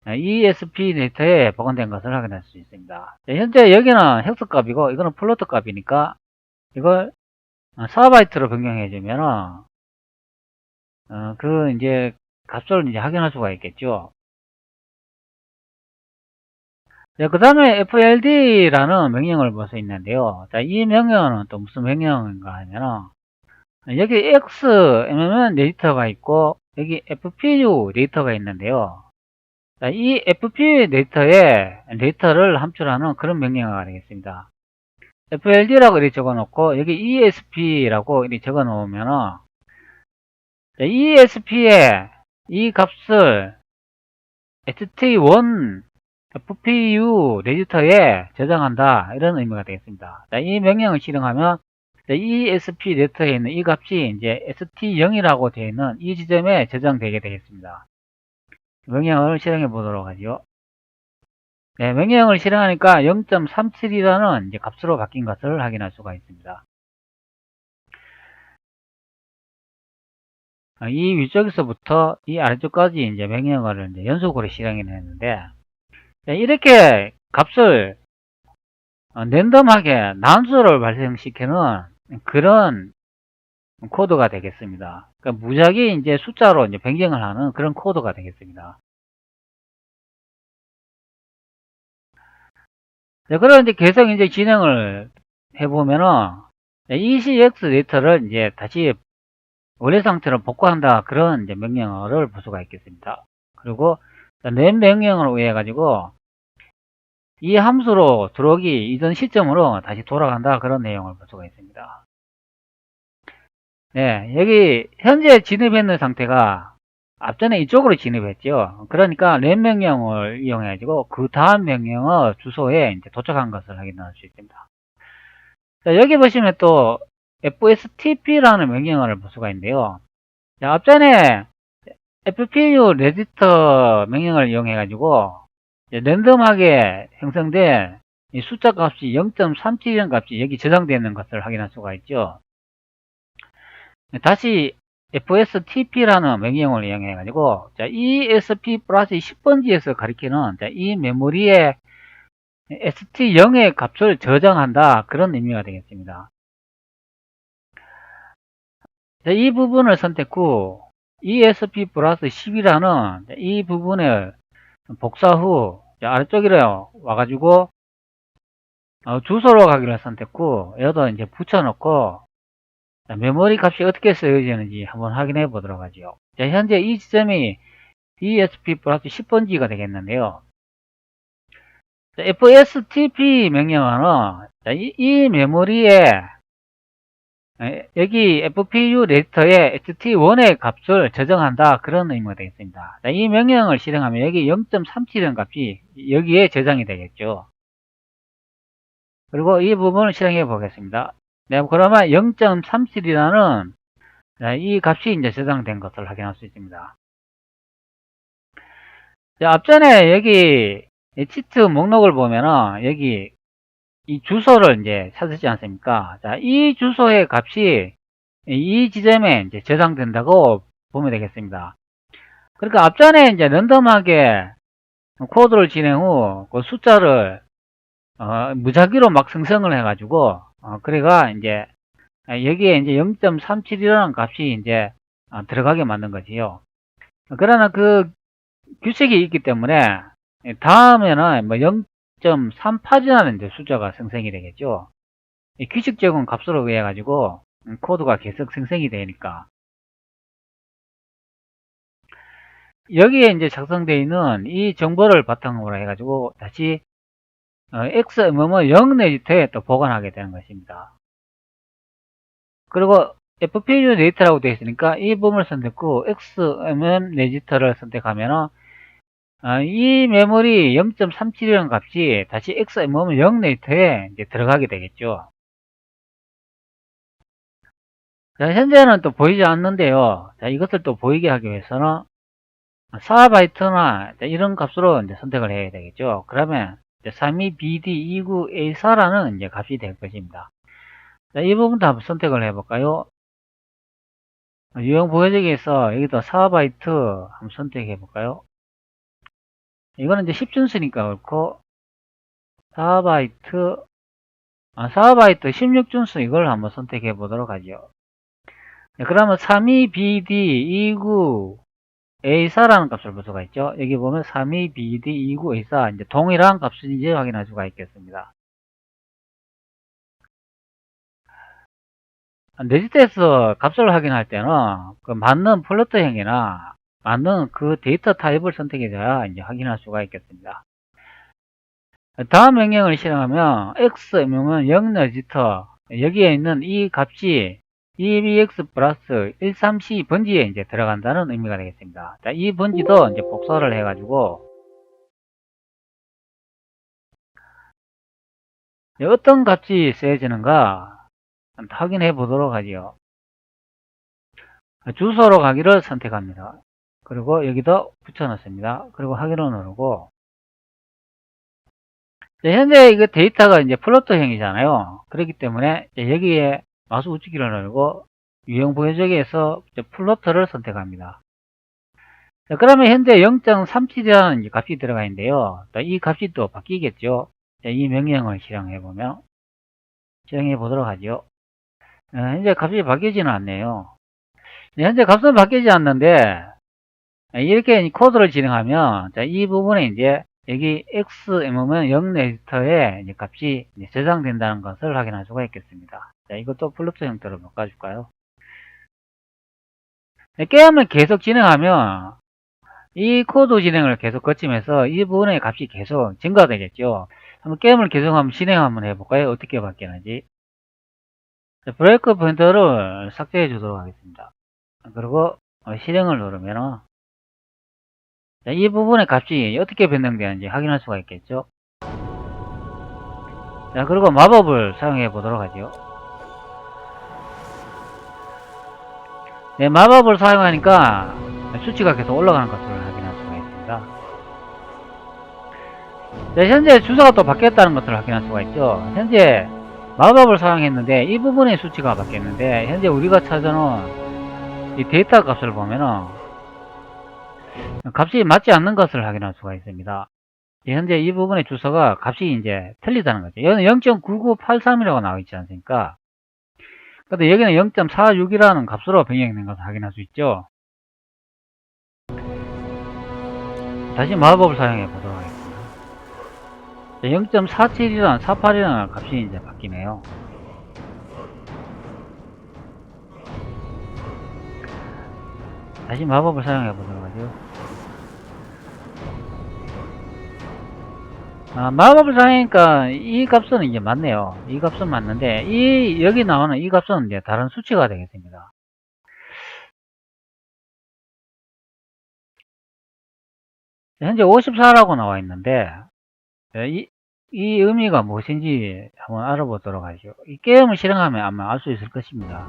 ESP 데이터에 보관된 것을 확인할 수 있습니다. 네, 현재 여기는 헥스 값이고 이거는 플로트 값이니까 이걸 4바이트로 변경해 주면은 그 이제 값을 이제 확인할 수가 있겠죠. 자, 그 다음에 FLD라는 명령을 볼 수 있는데요. 자, 이 명령은 또 무슨 명령인가 하면은, 여기 XMM은 데이터가 있고, 여기 FPU 데이터가 있는데요. 자, 이 FPU 데이터를 함축하는 그런 명령어가 되겠습니다. FLD라고 이렇게 적어 놓고, 여기 ESP라고 이렇게 적어 놓으면은, ESP에 이 값을 HT1 FPU 레지스터에 저장한다, 이런 의미가 되겠습니다. 자, 이 명령을 실행하면 ESP 레지스터에 있는 이 값이 이제 ST0이라고 되어 있는 이 지점에 저장되게 되겠습니다. 명령을 실행해 보도록 하죠. 네, 명령을 실행하니까 0.37이라는 이제 값으로 바뀐 것을 확인할 수가 있습니다. 이 위쪽에서부터 이 아래쪽까지 이제 명령어를 이제 연속으로 실행을 했는데, 이렇게 값을 랜덤하게 난수를 발생시키는 그런 코드가 되겠습니다. 그러니까 무작위 이제 숫자로 이제 변경을 하는 그런 코드가 되겠습니다. 네, 그럼 이제 계속 이제 진행을 해보면은 ECX 데이터를 이제 다시 원래 상태로 복구한다, 그런 이제 명령어를 볼 수가 있겠습니다. 그리고 낸 명령을 의해 가지고 이 함수로 들어오기 이전 시점으로 다시 돌아간다, 그런 내용을 볼 수가 있습니다. 네, 여기 현재 진입했는 상태가 앞전에 이쪽으로 진입했죠. 그러니까 len 명령을 이용해 가지고 그 다음 명령어 주소에 이제 도착한 것을 확인할 수 있습니다. 자, 여기 보시면 또 fstp라는 명령어를 볼 수가 있는데요. 자, 앞전에 fpu 레지스터 명령을 이용해 가지고 랜덤하게 형성된 이 숫자 값이 0.37이라는 값이 여기 저장되어 있는 것을 확인할 수가 있죠. 다시 fstp라는 명령을 이용해 가지고 ESP 플러스 10번지에서 가리키는 이 메모리에 st0의 값을 저장한다, 그런 의미가 되겠습니다. 이 부분을 선택 후 ESP 플러스 10이라는 이 부분을 복사 후 아래쪽으로 와가지고 주소로 가기를 선택 후 여기다 이제 붙여놓고 메모리 값이 어떻게 쓰여지는지 한번 확인해 보도록 하죠. 자, 현재 이 지점이 ESP 플러스 10번지가 되겠는데요. 자, FSTP 명령어는 이 메모리에 여기 FPU 레지스터에 HT1의 값을 저장한다, 그런 의미가 되겠습니다. 자, 이 명령을 실행하면 여기 0.37이라는 값이 여기에 저장이 되겠죠. 그리고 이 부분을 실행해 보겠습니다. 네, 그러면 0.37이라는 이 값이 이제 저장된 것을 확인할 수 있습니다. 자, 앞전에 여기 치트 목록을 보면은 여기 이 주소를 이제 찾았지 않습니까? 자, 이 주소의 값이 이 지점에 이제 저장된다고 보면 되겠습니다. 그러니까 앞전에 이제 랜덤하게 코드를 진행 후 그 숫자를 무작위로 막 생성을 해가지고 그래가 이제 여기에 이제 0.37이라는 값이 이제 들어가게 만든 거지요. 그러나 그 규칙이 있기 때문에 다음에는 뭐 0.38이라는 이제 숫자가 생성이 되겠죠. 규칙 적용 값으로 의해 가지고 코드가 계속 생성이 되니까 여기에 이제 작성되어 있는 이 정보를 바탕으로 해가지고 다시 XMM을 0 레지스터에 또 보관하게 되는 것입니다. 그리고 FPU 데이터라고 되어 있으니까 이 부분을 선택 후 XMM 레지스터를 선택하면 이 메모리 0.37이라는 값이 다시 XMM 0 레지스터에 이제 들어가게 되겠죠. 자, 현재는 또 보이지 않는데요. 자, 이것을 또 보이게 하기 위해서는 4바이트나 이런 값으로 이제 선택을 해야 되겠죠. 그러면 32BD29A4라는 이제 값이 될 것입니다. 자, 이 부분도 한번 선택을 해볼까요? 유형 보여주기에서 여기도 4바이트 한번 선택해 볼까요? 이거는 이제 10준수니까 그렇고 4바이트 16준수 이걸 한번 선택해 보도록 하죠. 네, 그러면 32BD29 A4라는 값을 볼 수가 있죠. 여기 보면 32, BD, 29, A4 이제 동일한 값인지 확인할 수가 있겠습니다. 네지스트에서 값을 확인할 때는 그 맞는 플로트형이나 맞는 그 데이터 타입을 선택해줘야 이제 확인할 수가 있겠습니다. 다음 명령을 실행하면 x명은 0 레지스터 여기에 있는 이 값이 EBX 플러스 134 번지에 이제 들어간다는 의미가 되겠습니다. 자, 이 번지도 이제 복사를 해가지고 어떤 값이 쓰여지는가 확인해 보도록 하지요. 주소로 가기를 선택합니다. 그리고 여기도 붙여넣습니다. 그리고 확인을 누르고 현재 이거 데이터가 이제 플로트형이잖아요. 그렇기 때문에 여기에 마우스 우측키를 누르고 유형 보여주기에서 플로트를 선택합니다. 자, 그러면 현재 0.37이라는 값이 들어가 있는데요. 이 값이 또 바뀌겠죠. 자, 이 명령을 실행해 보도록 하죠. 현재 값이 바뀌지는 않네요. 현재 값은 바뀌지 않는데 이렇게 코드를 진행하면 자, 이 부분에 이제 여기 xm은 0 레지스터에 값이 저장된다는 것을 확인할 수가 있겠습니다. 자, 이것도 플로트 형태로 바꿔줄까요? 게임을 계속 진행하면 이 코드 진행을 계속 거치면서 이 부분의 값이 계속 증가되겠죠. 한번 게임을 계속 한번 진행 한번 해볼까요? 어떻게 바뀌는지. 자, 브레이크 포인터를 삭제해 주도록 하겠습니다. 그리고 실행을 누르면 이 부분의 값이 어떻게 변동되는지 확인할 수가 있겠죠. 자, 그리고 마법을 사용해 보도록 하죠. 네, 마법을 사용하니까 수치가 계속 올라가는 것을 확인할 수가 있습니다. 네, 현재 주소가 또 바뀌었다는 것을 확인할 수가 있죠. 현재 마법을 사용했는데 이 부분의 수치가 바뀌었는데 현재 우리가 찾아놓은 이 데이터 값을 보면은 값이 맞지 않는 것을 확인할 수가 있습니다. 현재 이 부분의 주소가 값이 이제 틀리다는 거죠. 여기는 0.9983이라고 나와 있지 않습니까? 근데 여기는 0.46이라는 값으로 변경된 것을 확인할 수 있죠. 다시 마법을 사용해 보도록 하겠습니다. 0.47이랑 48이라는 값이 이제 바뀌네요. 다시 마법을 사용해 보도록 하죠. 마법을 사용하니까 이 값은 이제 맞네요. 이 값은 맞는데 여기 나오는 이 값은 이제 다른 수치가 되겠습니다. 현재 54라고 나와 있는데 이 의미가 무엇인지 한번 알아보도록 하죠. 이 게임을 실행하면 아마 알 수 있을 것입니다.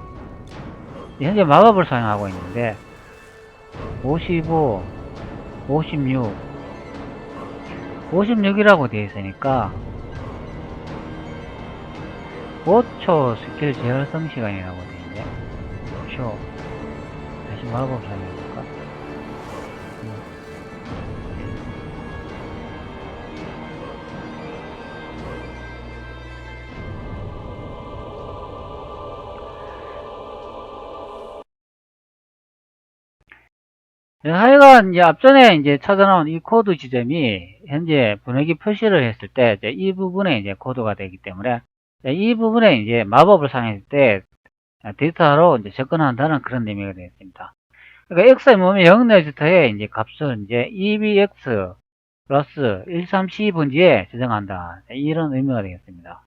현재 마법을 사용하고 있는데 55, 56, 56이라고 되어 있으니까 5초 스킬 재활성 시간이라고 되어 있는데 5초 다시 마법 사용해볼까? 하여간 이제 앞전에 이제 찾아나온 이 코드 지점이 현재 분해기 표시를 했을 때 이 부분에 이제 코드가 되기 때문에 이 부분에 이제 마법을 사용했을 때 데이터로 이제 접근한다는 그런 의미가 되겠습니다. 그러니까 x의 몸의 0 레지스터에 이제 값을 이제 EBX 플러스 132번지에 저장한다. 이런 의미가 되겠습니다.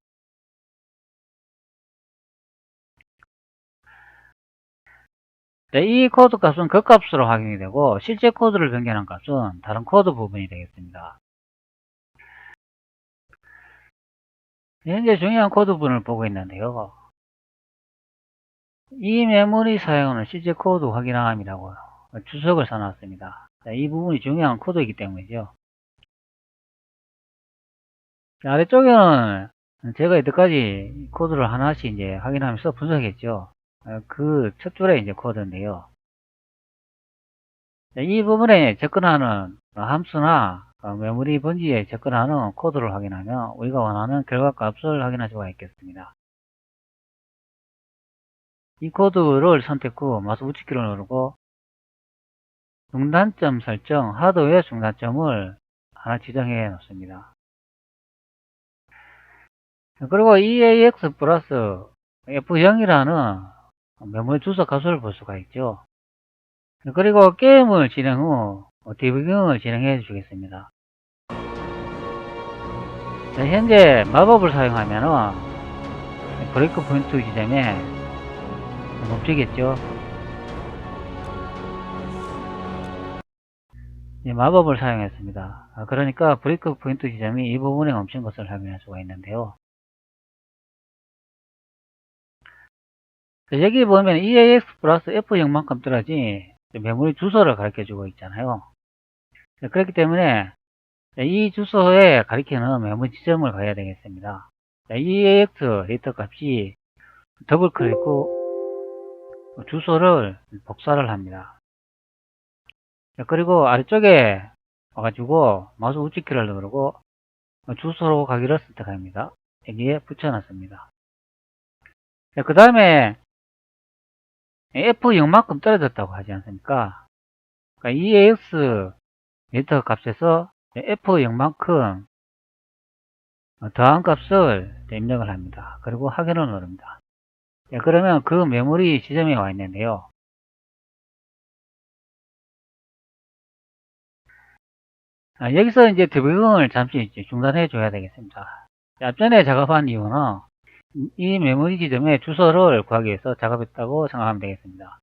이 코드 값은 그 값으로 확인이 되고 실제 코드를 변경한 값은 다른 코드 부분이 되겠습니다. 현재 중요한 코드 부분을 보고 있는데요. 이 메모리 사용은 실제 코드 확인함이라고 주석을 써놨습니다. 이 부분이 중요한 코드이기 때문이죠. 아래쪽에는 제가 여태까지 코드를 하나씩 이제 확인하면서 분석했죠. 그 첫 줄에 이제 코드인데요. 이 부분에 접근하는 함수나 메모리 번지에 접근하는 코드를 확인하면 우리가 원하는 결과 값을 확인할 수가 있겠습니다. 이 코드를 선택 후 마우스 우측키를 누르고 중단점 설정, 하드웨어 중단점을 하나 지정해 놓습니다. 그리고 EAX 플러스 F0이라는 메모리 주소 가수를 볼 수가 있죠. 그리고 게임을 진행 후 디버깅을 진행해 주겠습니다. 현재 마법을 사용하면 브레이크 포인트 지점에 멈추겠죠. 마법을 사용했습니다. 그러니까 브레이크 포인트 지점이 이 부분에 멈춘 것을 확인할 수가 있는데요. 여기 보면 EAX 플러스 F0만큼 떨어진 메모리 주소를 가르쳐 주고 있잖아요. 그렇기 때문에 이 주소에 가리키는 메모리 지점을 가야 되겠습니다. EAX 데이터 값이 더블 클릭 후 주소를 복사를 합니다. 그리고 아래쪽에 와가지고 마우스 우측키를 누르고 주소로 가기를 선택합니다. 여기에 붙여놨습니다. 그 다음에 F0만큼 떨어졌다고 하지 않습니까? 그러니까 EAX 데이터 값에서 F0만큼 더한 값을 입력을 합니다. 그리고 확인을 누릅니다. 그러면 그 메모리 지점에 와 있는데요. 여기서 이제 디버깅을 잠시 중단해 줘야 되겠습니다. 앞전에 작업한 이유는 이 메모리 지점의 주소를 구하기 위해서 작업했다고 생각하면 되겠습니다.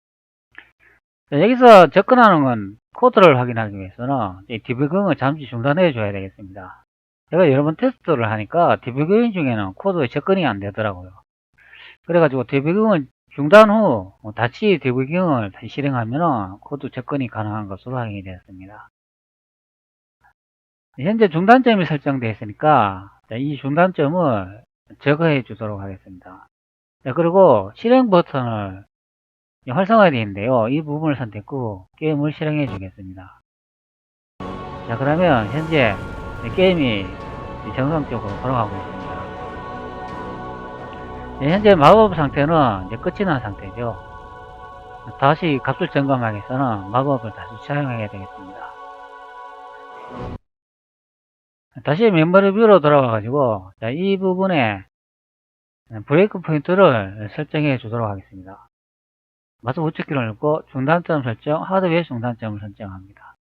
여기서 접근하는 건 코드를 확인하기 위해서는 디버깅을 잠시 중단해 줘야 되겠습니다. 제가 여러 번 테스트를 하니까 디버깅 중에는 코드에 접근이 안 되더라고요. 그래가지고 디버깅을 중단 후 다시 디버깅을 다시 실행하면 코드 접근이 가능한 것으로 확인이 되었습니다. 현재 중단점이 설정되어 있으니까 이 중단점을 제거해 주도록 하겠습니다. 그리고 실행 버튼을 활성화되어 있는데요. 이 부분을 선택 후 게임을 실행해 주겠습니다. 자, 그러면 현재 게임이 정상적으로 돌아가고 있습니다. 현재 마법 상태는 이제 끝이 난 상태죠. 다시 값을 점검하기 위해서는 마법을 다시 사용해야 되겠습니다. 다시 메모리 뷰로 돌아와가지고 이 부분에 브레이크 포인트를 설정해 주도록 하겠습니다. 마우스 우측키를 누르고 중단점 설정, 하드웨어 중단점을 설정합니다.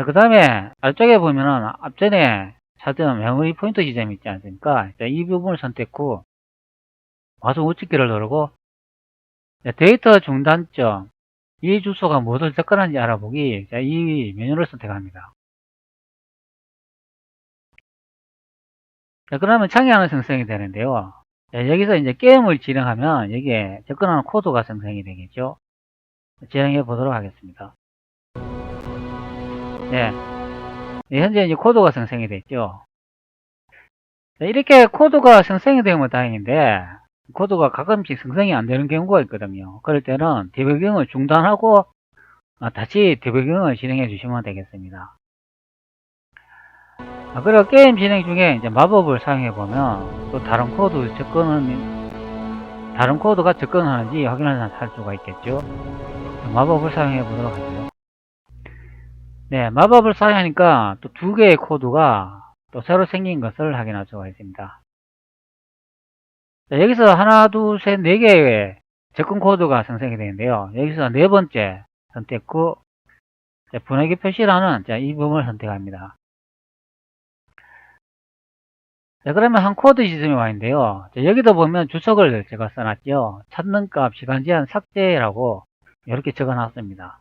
그 다음에 아래쪽에 보면은 앞전에 찾은 메모리 포인트 지점이 있지 않습니까? 이 부분을 선택 후 마우스 우측키를 누르고 데이터 중단점, 이 주소가 무엇을 접근하는지 알아보기, 이 메뉴를 선택합니다. 그러면 창이 하나 생성이 되는데요. 여기서 이제 게임을 진행하면 여기에 접근하는 코드가 생성이 되겠죠. 진행해 보도록 하겠습니다. 네. 현재 이제 코드가 생성이 됐죠. 이렇게 코드가 생성이 되면 다행인데, 코드가 가끔씩 생성이 안 되는 경우가 있거든요. 그럴 때는 디버깅을 중단하고 다시 디버깅을 진행해 주시면 되겠습니다. 그리고 게임 진행 중에 이제 마법을 사용해 보면 또 다른 코드가 접근하는지 확인할 수가 있겠죠. 마법을 사용해 보도록 하죠. 네, 마법을 사용하니까 또 두 개의 코드가 또 새로 생긴 것을 확인할 수가 있습니다. 자, 여기서 하나, 둘, 셋, 네 개의 접근 코드가 생성이 되는데요. 여기서 네 번째 선택 후 분해기 표시라는 이 부분을 선택합니다. 자, 그러면 한 코드 지점이 와 있는데요. 자, 여기도 보면 주석을 제가 써놨죠. 찾는 값, 시간 제한, 삭제라고 이렇게 적어 놨습니다.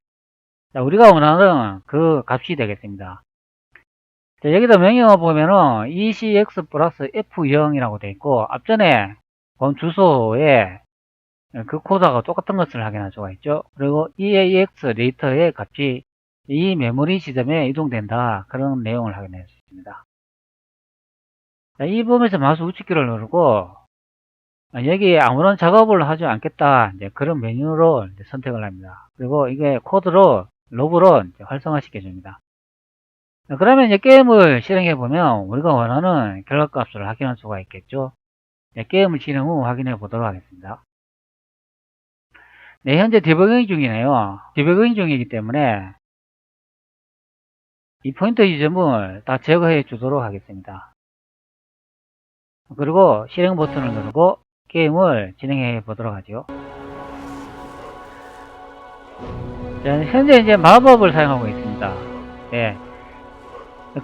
자, 우리가 원하는 그 값이 되겠습니다. 자, 여기도 명령어 보면은 ECX 플러스 F0이라고 되어 있고, 앞전에 본 주소에 그 코드하고 똑같은 것을 확인할 수가 있죠. 그리고 EAX 데이터의 값이 이 메모리 지점에 이동된다. 그런 내용을 확인할 수 있습니다. 자, 이 부분에서 마우스 우측키를 누르고 여기 아무런 작업을 하지 않겠다. 이제 그런 메뉴로 이제 선택을 합니다. 그리고 이게 코드로 로그로 활성화 시켜줍니다. 그러면 이제 게임을 실행해 보면 우리가 원하는 결과값을 확인할 수가 있겠죠. 게임을 실행 후 확인해 보도록 하겠습니다. 네, 현재 디버깅 중이네요. 디버깅 중이기 때문에 이 포인터 지점을 다 제거해 주도록 하겠습니다. 그리고 실행 버튼을 누르고 게임을 진행해 보도록 하죠. 자, 현재 이제 마법을 사용하고 있습니다. 예.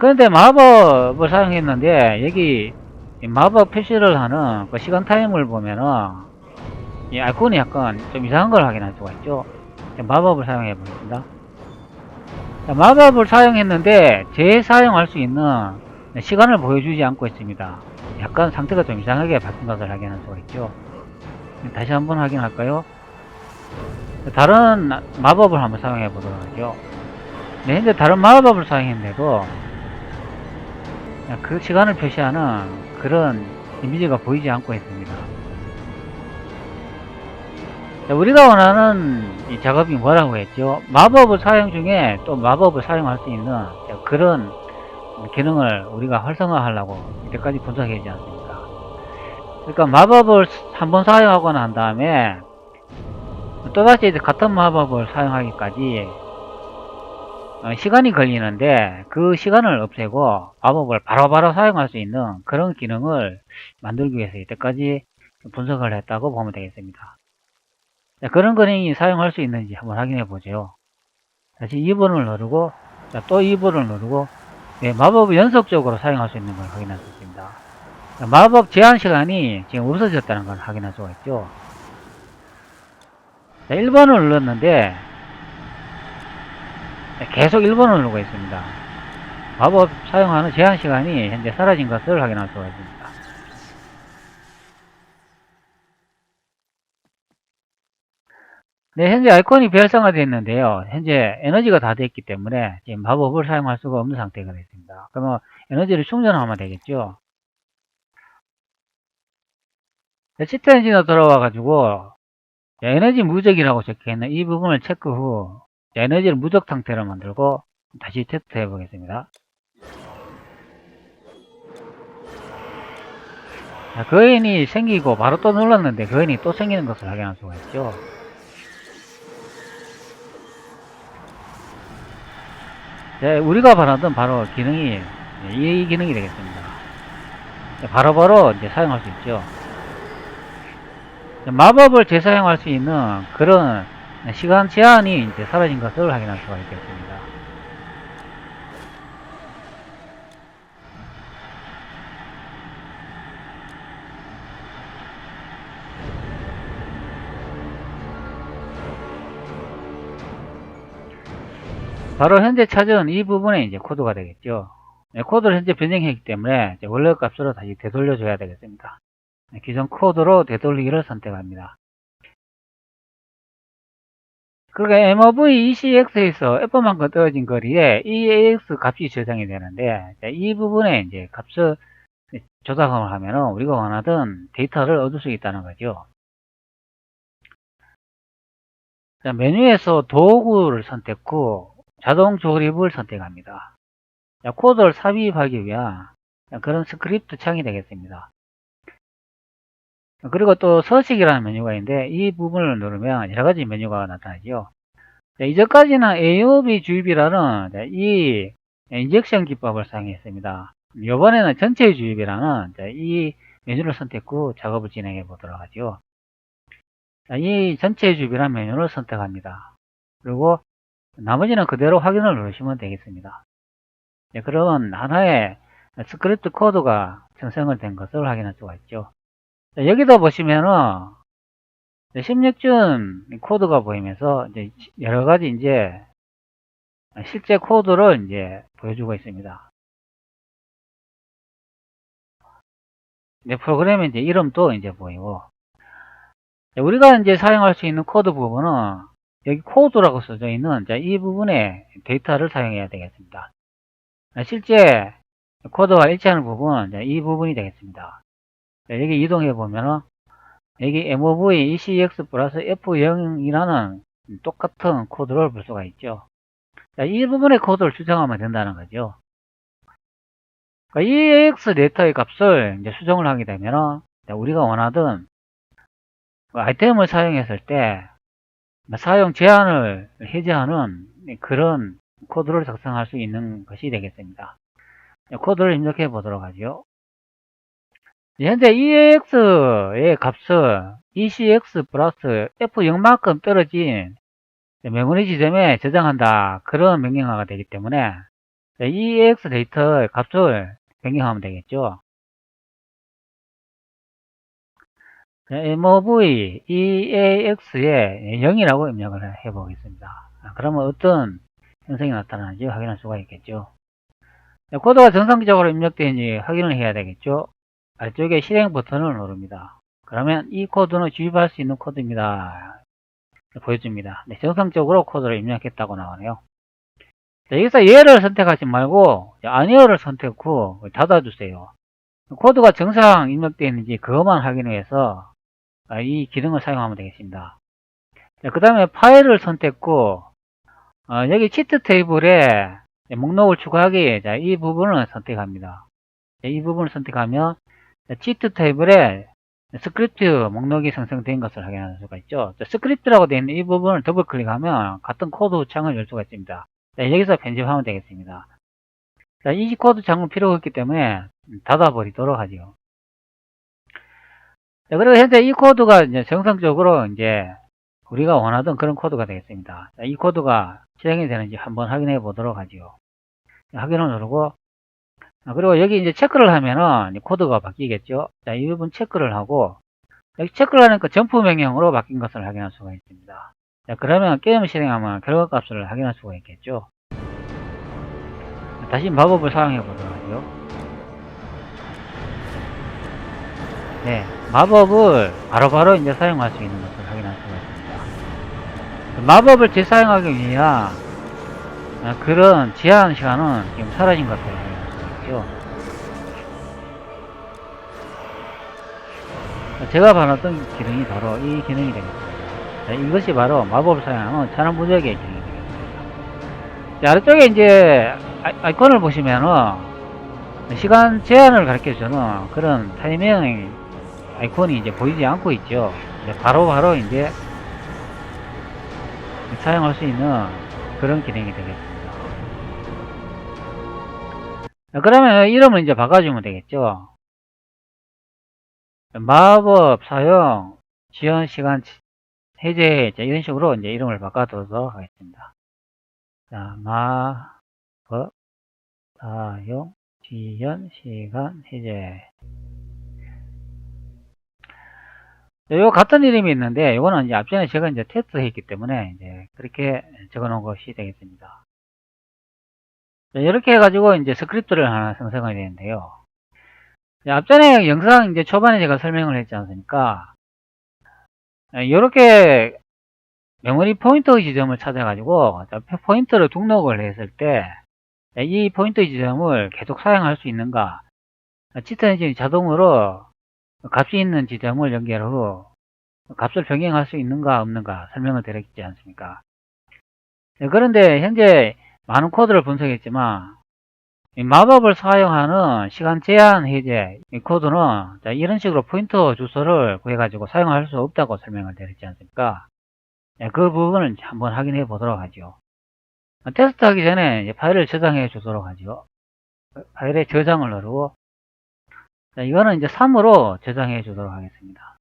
그런데 마법을 사용했는데 여기 마법 표시를 하는 그 시간 타임을 보면은 이 아이콘이 약간 좀 이상한 걸 확인할 수가 있죠. 마법을 사용해 보겠습니다. 자, 마법을 사용했는데 재사용할 수 있는 시간을 보여주지 않고 있습니다. 약간 상태가 좀 이상하게 바뀐 것을 확인할 수가 있죠. 다시 한번 확인할까요? 다른 마법을 한번 사용해 보도록 하죠. 네, 현재 다른 마법을 사용했는데도 그 시간을 표시하는 그런 이미지가 보이지 않고 있습니다. 자, 우리가 원하는 이 작업이 뭐라고 했죠? 마법을 사용 중에 또 마법을 사용할 수 있는 그런 기능을 우리가 활성화하려고 이때까지 분석하지 않습니까? 그러니까 마법을 한번 사용하고 난 다음에 또다시 이제 같은 마법을 사용하기까지 시간이 걸리는데 그 시간을 없애고 마법을 바로바로 사용할 수 있는 그런 기능을 만들기 위해서 이때까지 분석을 했다고 보면 되겠습니다. 자, 그런 기능이 사용할 수 있는지 한번 확인해 보죠. 다시 2번을 누르고 또 2번을 누르고 네, 마법을 연속적으로 사용할 수 있는 걸 확인할 수 있습니다. 자, 마법 제한 시간이 지금 없어졌다는 걸 확인할 수가 있죠. 자, 1번을 눌렀는데 계속 1번을 누르고 있습니다. 마법 사용하는 제한 시간이 현재 사라진 것을 확인할 수가 있습니다. 네, 현재 아이콘이 별상화되어 있는데요. 현재 에너지가 다 됐기 때문에 지금 마법을 사용할 수가 없는 상태가 됐습니다. 그러면 에너지를 충전하면 되겠죠. 시트 엔진으로 들어와 가지고 에너지 무적이라고 적혀있는 이 부분을 체크 후 에너지를 무적 상태로 만들고 다시 테스트 해 보겠습니다. 자, 거인이 생기고 바로 또 눌렀는데 거인이 또 생기는 것을 확인할 수가 있죠. 네, 우리가 바라던 바로 기능이 이 기능이 되겠습니다. 바로바로 이제 사용할 수 있죠. 마법을 재사용할 수 있는 그런 시간 제한이 이제 사라진 것을 확인할 수가 있겠습니다. 바로 현재 찾은 이 부분에 이제 코드가 되겠죠. 네, 코드를 현재 변경했기 때문에 원래 값으로 다시 되돌려줘야 되겠습니다. 네, 기존 코드로 되돌리기를 선택합니다. 그러니까 MOV ECX에서 F만큼 떨어진 거리에 EAX 값이 저장이 되는데 이 부분에 이제 값을 조작을 하면 우리가 원하던 데이터를 얻을 수 있다는 거죠. 자, 메뉴에서 도구를 선택 후 자동 조립을 선택합니다. 자, 코드를 삽입하기 위한 그런 스크립트 창이 되겠습니다. 그리고 또 서식이라는 메뉴가 있는데 이 부분을 누르면 여러가지 메뉴가 나타나죠. 자, 이전까지는 AOB 주입이라는 이 인젝션 기법을 사용했습니다. 이번에는 전체 주입이라는 이 메뉴를 선택 후 작업을 진행해 보도록 하죠. 자, 이 전체 주입이라는 메뉴를 선택합니다. 그리고 나머지는 그대로 확인을 누르시면 되겠습니다. 네, 그런 하나의 스크립트 코드가 생성을 된 것을 확인할 수가 있죠. 자, 여기도 보시면은 16준 코드가 보이면서 이제 여러 가지 이제 실제 코드를 이제 보여주고 있습니다. 네, 프로그램의 이제 이름도 이제 보이고, 우리가 이제 사용할 수 있는 코드 부분은 여기 코드라고 써져 있는 이 부분에 데이터를 사용해야 되겠습니다. 실제 코드와 일치하는 부분은 이 부분이 되겠습니다. 여기 이동해 보면은 여기 MOV ECX 플러스 F0이라는 똑같은 코드를 볼 수가 있죠. 이 부분의 코드를 수정하면 된다는 거죠. 그러니까 EAX 데이터의 값을 이제 수정을 하게 되면 우리가 원하던 아이템을 사용했을 때 사용 제한을 해제하는 그런 코드를 작성할 수 있는 것이 되겠습니다. 코드를 입력해 보도록 하죠. 현재 EAX의 값은 ECX 플러스 F0만큼 떨어진 메모리 지점에 저장한다. 그런 명령어가 되기 때문에 EAX 데이터의 값을 변경하면 되겠죠. mov EAX에 0이라고 입력을 해 보겠습니다. 그러면 어떤 현상이 나타나는지 확인할 수가 있겠죠. 코드가 정상적으로 입력되는지 확인을 해야 되겠죠. 아래쪽에 실행 버튼을 누릅니다. 그러면 이 코드는 주입할 수 있는 코드입니다. 보여줍니다. 네, 정상적으로 코드를 입력했다고 나오네요. 자, 여기서 예를 선택하지 말고 아니어를 선택 후 닫아주세요. 코드가 정상 입력되어 있는지 그것만 확인해서 이 기능을 사용하면 되겠습니다. 그 다음에 파일을 선택 후 여기 치트 테이블에 목록을 추가하기, 이 부분을 선택합니다. 이 부분을 선택하면 치트 테이블에 스크립트 목록이 생성된 것을 확인할 수가 있죠. 스크립트라고 되어 있는 이 부분을 더블 클릭하면 같은 코드 창을 열 수가 있습니다. 여기서 편집하면 되겠습니다. 이 코드 창은 필요가 없기 때문에 닫아버리도록 하죠. 그리고 현재 이 코드가 이제 정상적으로 이제 우리가 원하던 그런 코드가 되겠습니다. 이 코드가 실행이 되는지 한번 확인해 보도록 하죠. 확인을 누르고, 그리고 여기 이제 체크를 하면은 코드가 바뀌겠죠. 자, 이 부분 체크를 하고, 여기 체크를 하니까 점프 명령으로 바뀐 것을 확인할 수가 있습니다. 자, 그러면 게임을 실행하면 결과 값을 확인할 수가 있겠죠. 다시 마법을 사용해 보도록 하죠. 네, 마법을 바로바로 이제 사용할 수 있는 것을 확인할 수가 있습니다. 마법을 재사용하기 위한 그런 제한 시간은 지금 사라진 것을 확인할 수가 있죠. 제가 받았던 기능이 바로 이 기능이 되겠습니다. 자, 이것이 바로 마법을 사용하는 천연무적의 기능이 되겠습니다. 자, 아래쪽에 이제 아이콘을 보시면은 시간 제한을 가르쳐 주는 그런 타이밍 아이콘이 이제 보이지 않고 있죠. 바로바로 이제 사용할 수 있는 그런 기능이 되겠습니다. 자, 그러면 이름을 이제 바꿔주면 되겠죠. 마법 사용 지연 시간 해제, 이런 식으로 이제 이름을 바꿔두도록 하겠습니다. 자, 마법 사용 지연 시간 해제. 요 같은 이름이 있는데, 요거는 이제 앞전에 제가 이제 테스트 했기 때문에, 이제 그렇게 적어 놓은 것이 되겠습니다. 자, 이렇게 해가지고 이제 스크립트를 하나 생성하게 되는데요. 자, 앞전에 영상 이제 초반에 제가 설명을 했지 않습니까? 이렇게 메모리 포인터 지점을 찾아가지고, 포인터를 등록을 했을 때, 이 포인터 지점을 계속 사용할 수 있는가? 치트 엔진이 자동으로 값이 있는 지점을 연결 후 값을 변경할 수 있는가 없는가 설명을 드렸지 않습니까? 그런데 현재 많은 코드를 분석했지만 이 마법을 사용하는 시간 제한 해제 이 코드는 이런 식으로 포인터 주소를 구해가지고 사용할 수 없다고 설명을 드렸지 않습니까? 그 부분을 한번 확인해 보도록 하죠. 테스트 하기 전에 파일을 저장해 주도록 하죠. 파일에 저장을 누르고, 이거는 이제 3으로 저장해 주도록 하겠습니다.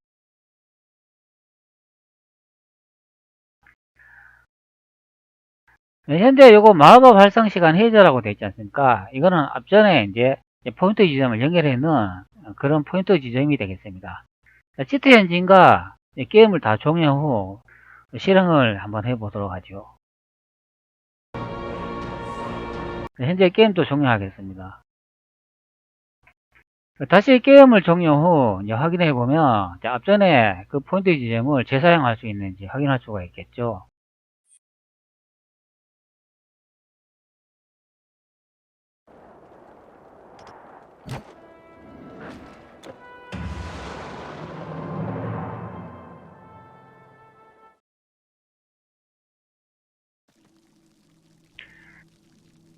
현재 요거 마법 활성 시간 해제라고 되어 있지 않습니까? 이거는 앞전에 이제 포인터 지점을 연결해 있는 그런 포인터 지점이 되겠습니다. 치트 엔진과 게임을 다 종료 후 실행을 한번 해 보도록 하죠. 현재 게임도 종료하겠습니다. 다시 게임을 종료 후 확인해 보면 앞전에 그 포인트 지점을 재사용할 수 있는지 확인할 수가 있겠죠.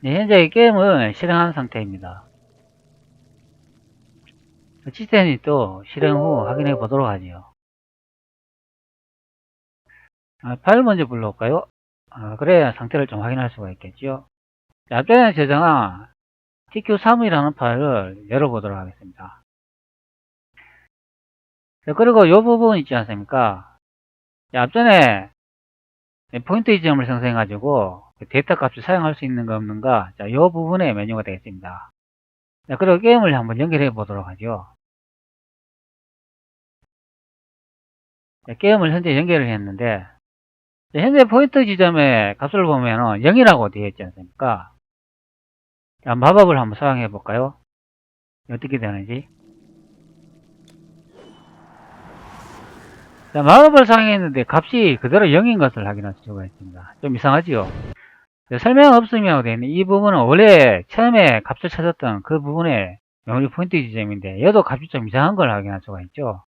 네, 현재 게임을 실행한 상태입니다. 시스템이 또 실행 후 확인해 보도록 하죠. 파일 먼저 불러올까요? 그래야 상태를 좀 확인할 수가 있겠죠. 자, 앞전에 저장한 tq3이라는 파일을 열어보도록 하겠습니다. 자, 그리고 이 부분 있지 않습니까? 자, 앞전에 포인트 지점을 생성해가지고 데이터 값을 사용할 수 있는가 없는가, 자, 이 부분의 메뉴가 되겠습니다. 자, 그리고 게임을 한번 연결해 보도록 하죠. 자, 게임을 현재 연결을 했는데, 자, 현재 포인트 지점의 값을 보면은 0이라고 되어 있지 않습니까? 자, 마법을 한번 사용해 볼까요? 어떻게 되는지. 자, 마법을 사용했는데 값이 그대로 0인 것을 확인할 수가 있습니다. 좀 이상하지요? 설명 없으면 되어 있는 이 부분은 원래 처음에 값을 찾았던 그 부분의 메모리 포인트 지점인데 얘도 값이 좀 이상한 걸 확인할 수가 있죠.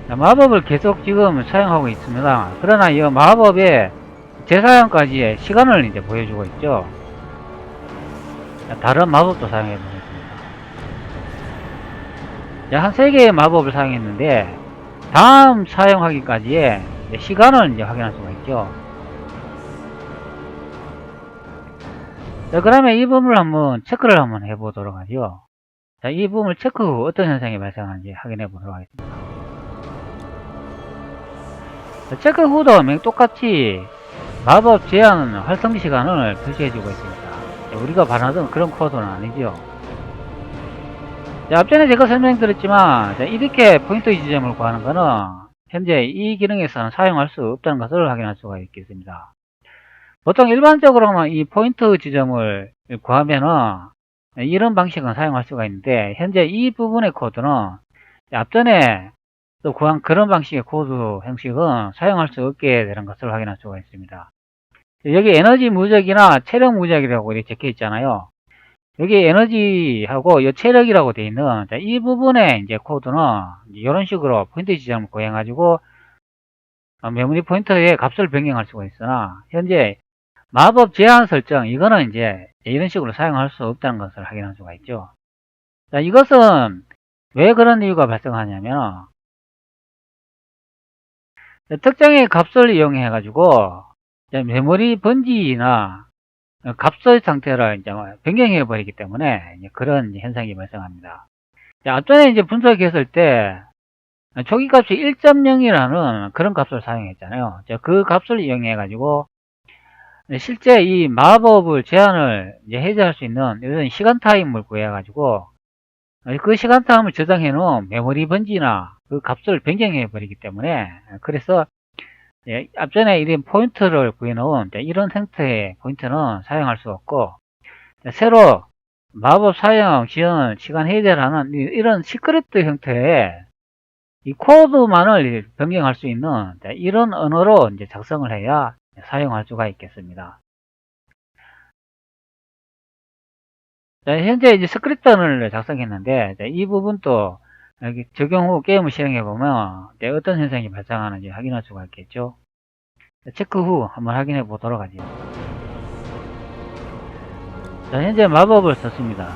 자, 마법을 계속 지금 사용하고 있습니다. 그러나 이 마법의 재사용까지의 시간을 이제 보여주고 있죠. 자, 다른 마법도 사용해 보겠습니다. 한 3개의 마법을 사용했는데 다음 사용하기까지의 시간을 이제 확인할 수가 있죠. 자, 그러면 이 부분을 한번 체크를 한번 해보도록 하죠. 자, 이 부분을 체크 후 어떤 현상이 발생하는지 확인해 보도록 하겠습니다. 자, 체크 후도 똑같이 마법 제한 활성 시간을 표시해주고 있습니다. 자, 우리가 바라던 그런 코드는 아니죠. 자, 앞전에 제가 설명드렸지만, 자, 이렇게 포인트 지점을 구하는 것은 현재 이 기능에서는 사용할 수 없다는 것을 확인할 수가 있겠습니다. 보통 일반적으로는 이 포인트 지점을 구하면은 이런 방식은 사용할 수가 있는데, 현재 이 부분의 코드는 앞전에 또 구한 그런 방식의 코드 형식은 사용할 수 없게 되는 것을 확인할 수가 있습니다. 여기 에너지 무적이나 체력 무적이라고 이렇게 적혀 있잖아요. 여기 에너지하고 이 체력이라고 되어 있는 이 부분의 이제 코드는 이런 식으로 포인트 지점을 구해가지고 메모리 포인터의 값을 변경할 수가 있으나 현재 마법 제한 설정 이거는 이제 이런 식으로 사용할 수 없다는 것을 확인할 수가 있죠. 자, 이것은 왜 그런 이유가 발생하냐면 특정의 값을 이용해 가지고 메모리 번지나 값의 상태를 이제 변경해 버리기 때문에 그런 현상이 발생합니다. 자, 앞전에 이제 분석했을 때 초기 값이 1.0이라는 그런 값을 사용했잖아요. 자, 그 값을 이용해 가지고 실제 이 마법을 제한을 이제 해제할 수 있는 이런 시간 타임을 구해 가지고 그 시간 타임을 저장해 놓은 메모리 번지나 그 값을 변경해 버리기 때문에 그래서 앞전에 이런 포인트를 구해 놓은 이런 형태의 포인트는 사용할 수 없고 새로 마법 사용 지연 시간 해제라는 이런 시크릿 형태의 이 코드만을 변경할 수 있는 이런 언어로 이제 작성을 해야 사용할 수가 있겠습니다. 자, 현재 이제 스크립트를 작성했는데 이 부분도 여기 적용 후 게임을 실행해 보면 어떤 현상이 발생하는지 확인할 수가 있겠죠. 체크 후 한번 확인해 보도록 하죠. 자, 현재 마법을 썼습니다.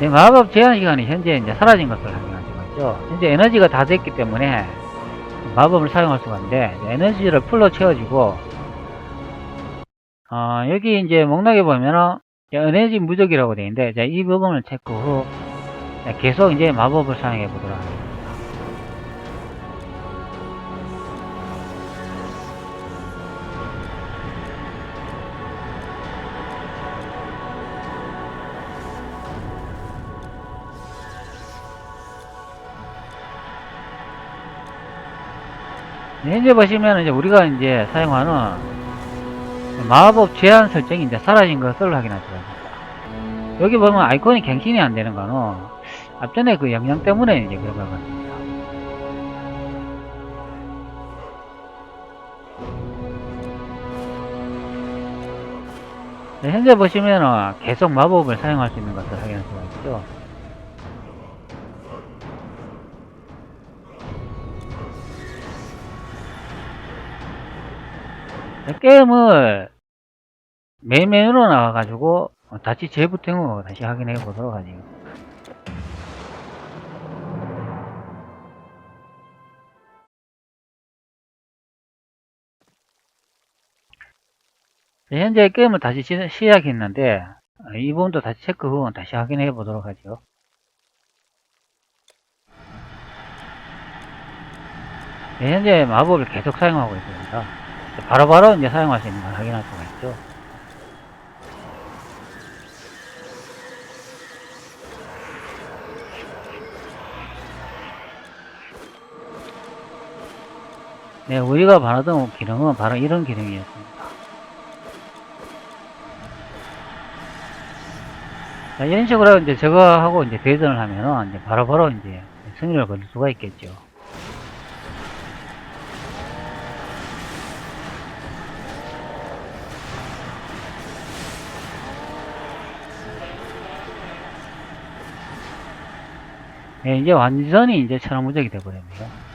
마법 제한 시간이 현재 이제 사라진 것을 확인할 수가 있죠. 현재 에너지가 다 됐기 때문에 마법을 사용할 수가 있는데 에너지를 풀로 채워주고 여기 이제 목록에 보면은 에너지 무적이라고 되어 있는데 이 부분을 체크 후 계속 이제 마법을 사용해 보도록 하겠습니다. 현재 보시면 이제 우리가 이제 사용하는 마법 제한 설정이 이제 사라진 것을 확인할 수가 있습니다. 여기 보면 아이콘이 갱신이 안 되는 거는 앞전에 그 영향 때문에 이제 그런 것 같습니다. 현재 보시면은 계속 마법을 사용할 수 있는 것을 확인할 수가 있죠. 게임을 메인 메뉴로 나와가지고 다시 재부팅 후 다시 확인해 보도록 하죠. 현재 게임을 다시 시작했는데, 이 부분도 다시 체크 부분 다시 확인해 보도록 하죠. 현재 마법을 계속 사용하고 있습니다. 바로바로 이제 사용할 수 있는 걸 확인할 수가 있죠. 네, 우리가 바라던 기능은 바로 이런 기능이었습니다. 자, 이런 식으로 이제 저거하고 이제 대전을 하면은 이제 바로바로 이제 승리를 거둘 수가 있겠죠. 네, 이제 완전히 이제 천하무적이 돼버렸네요.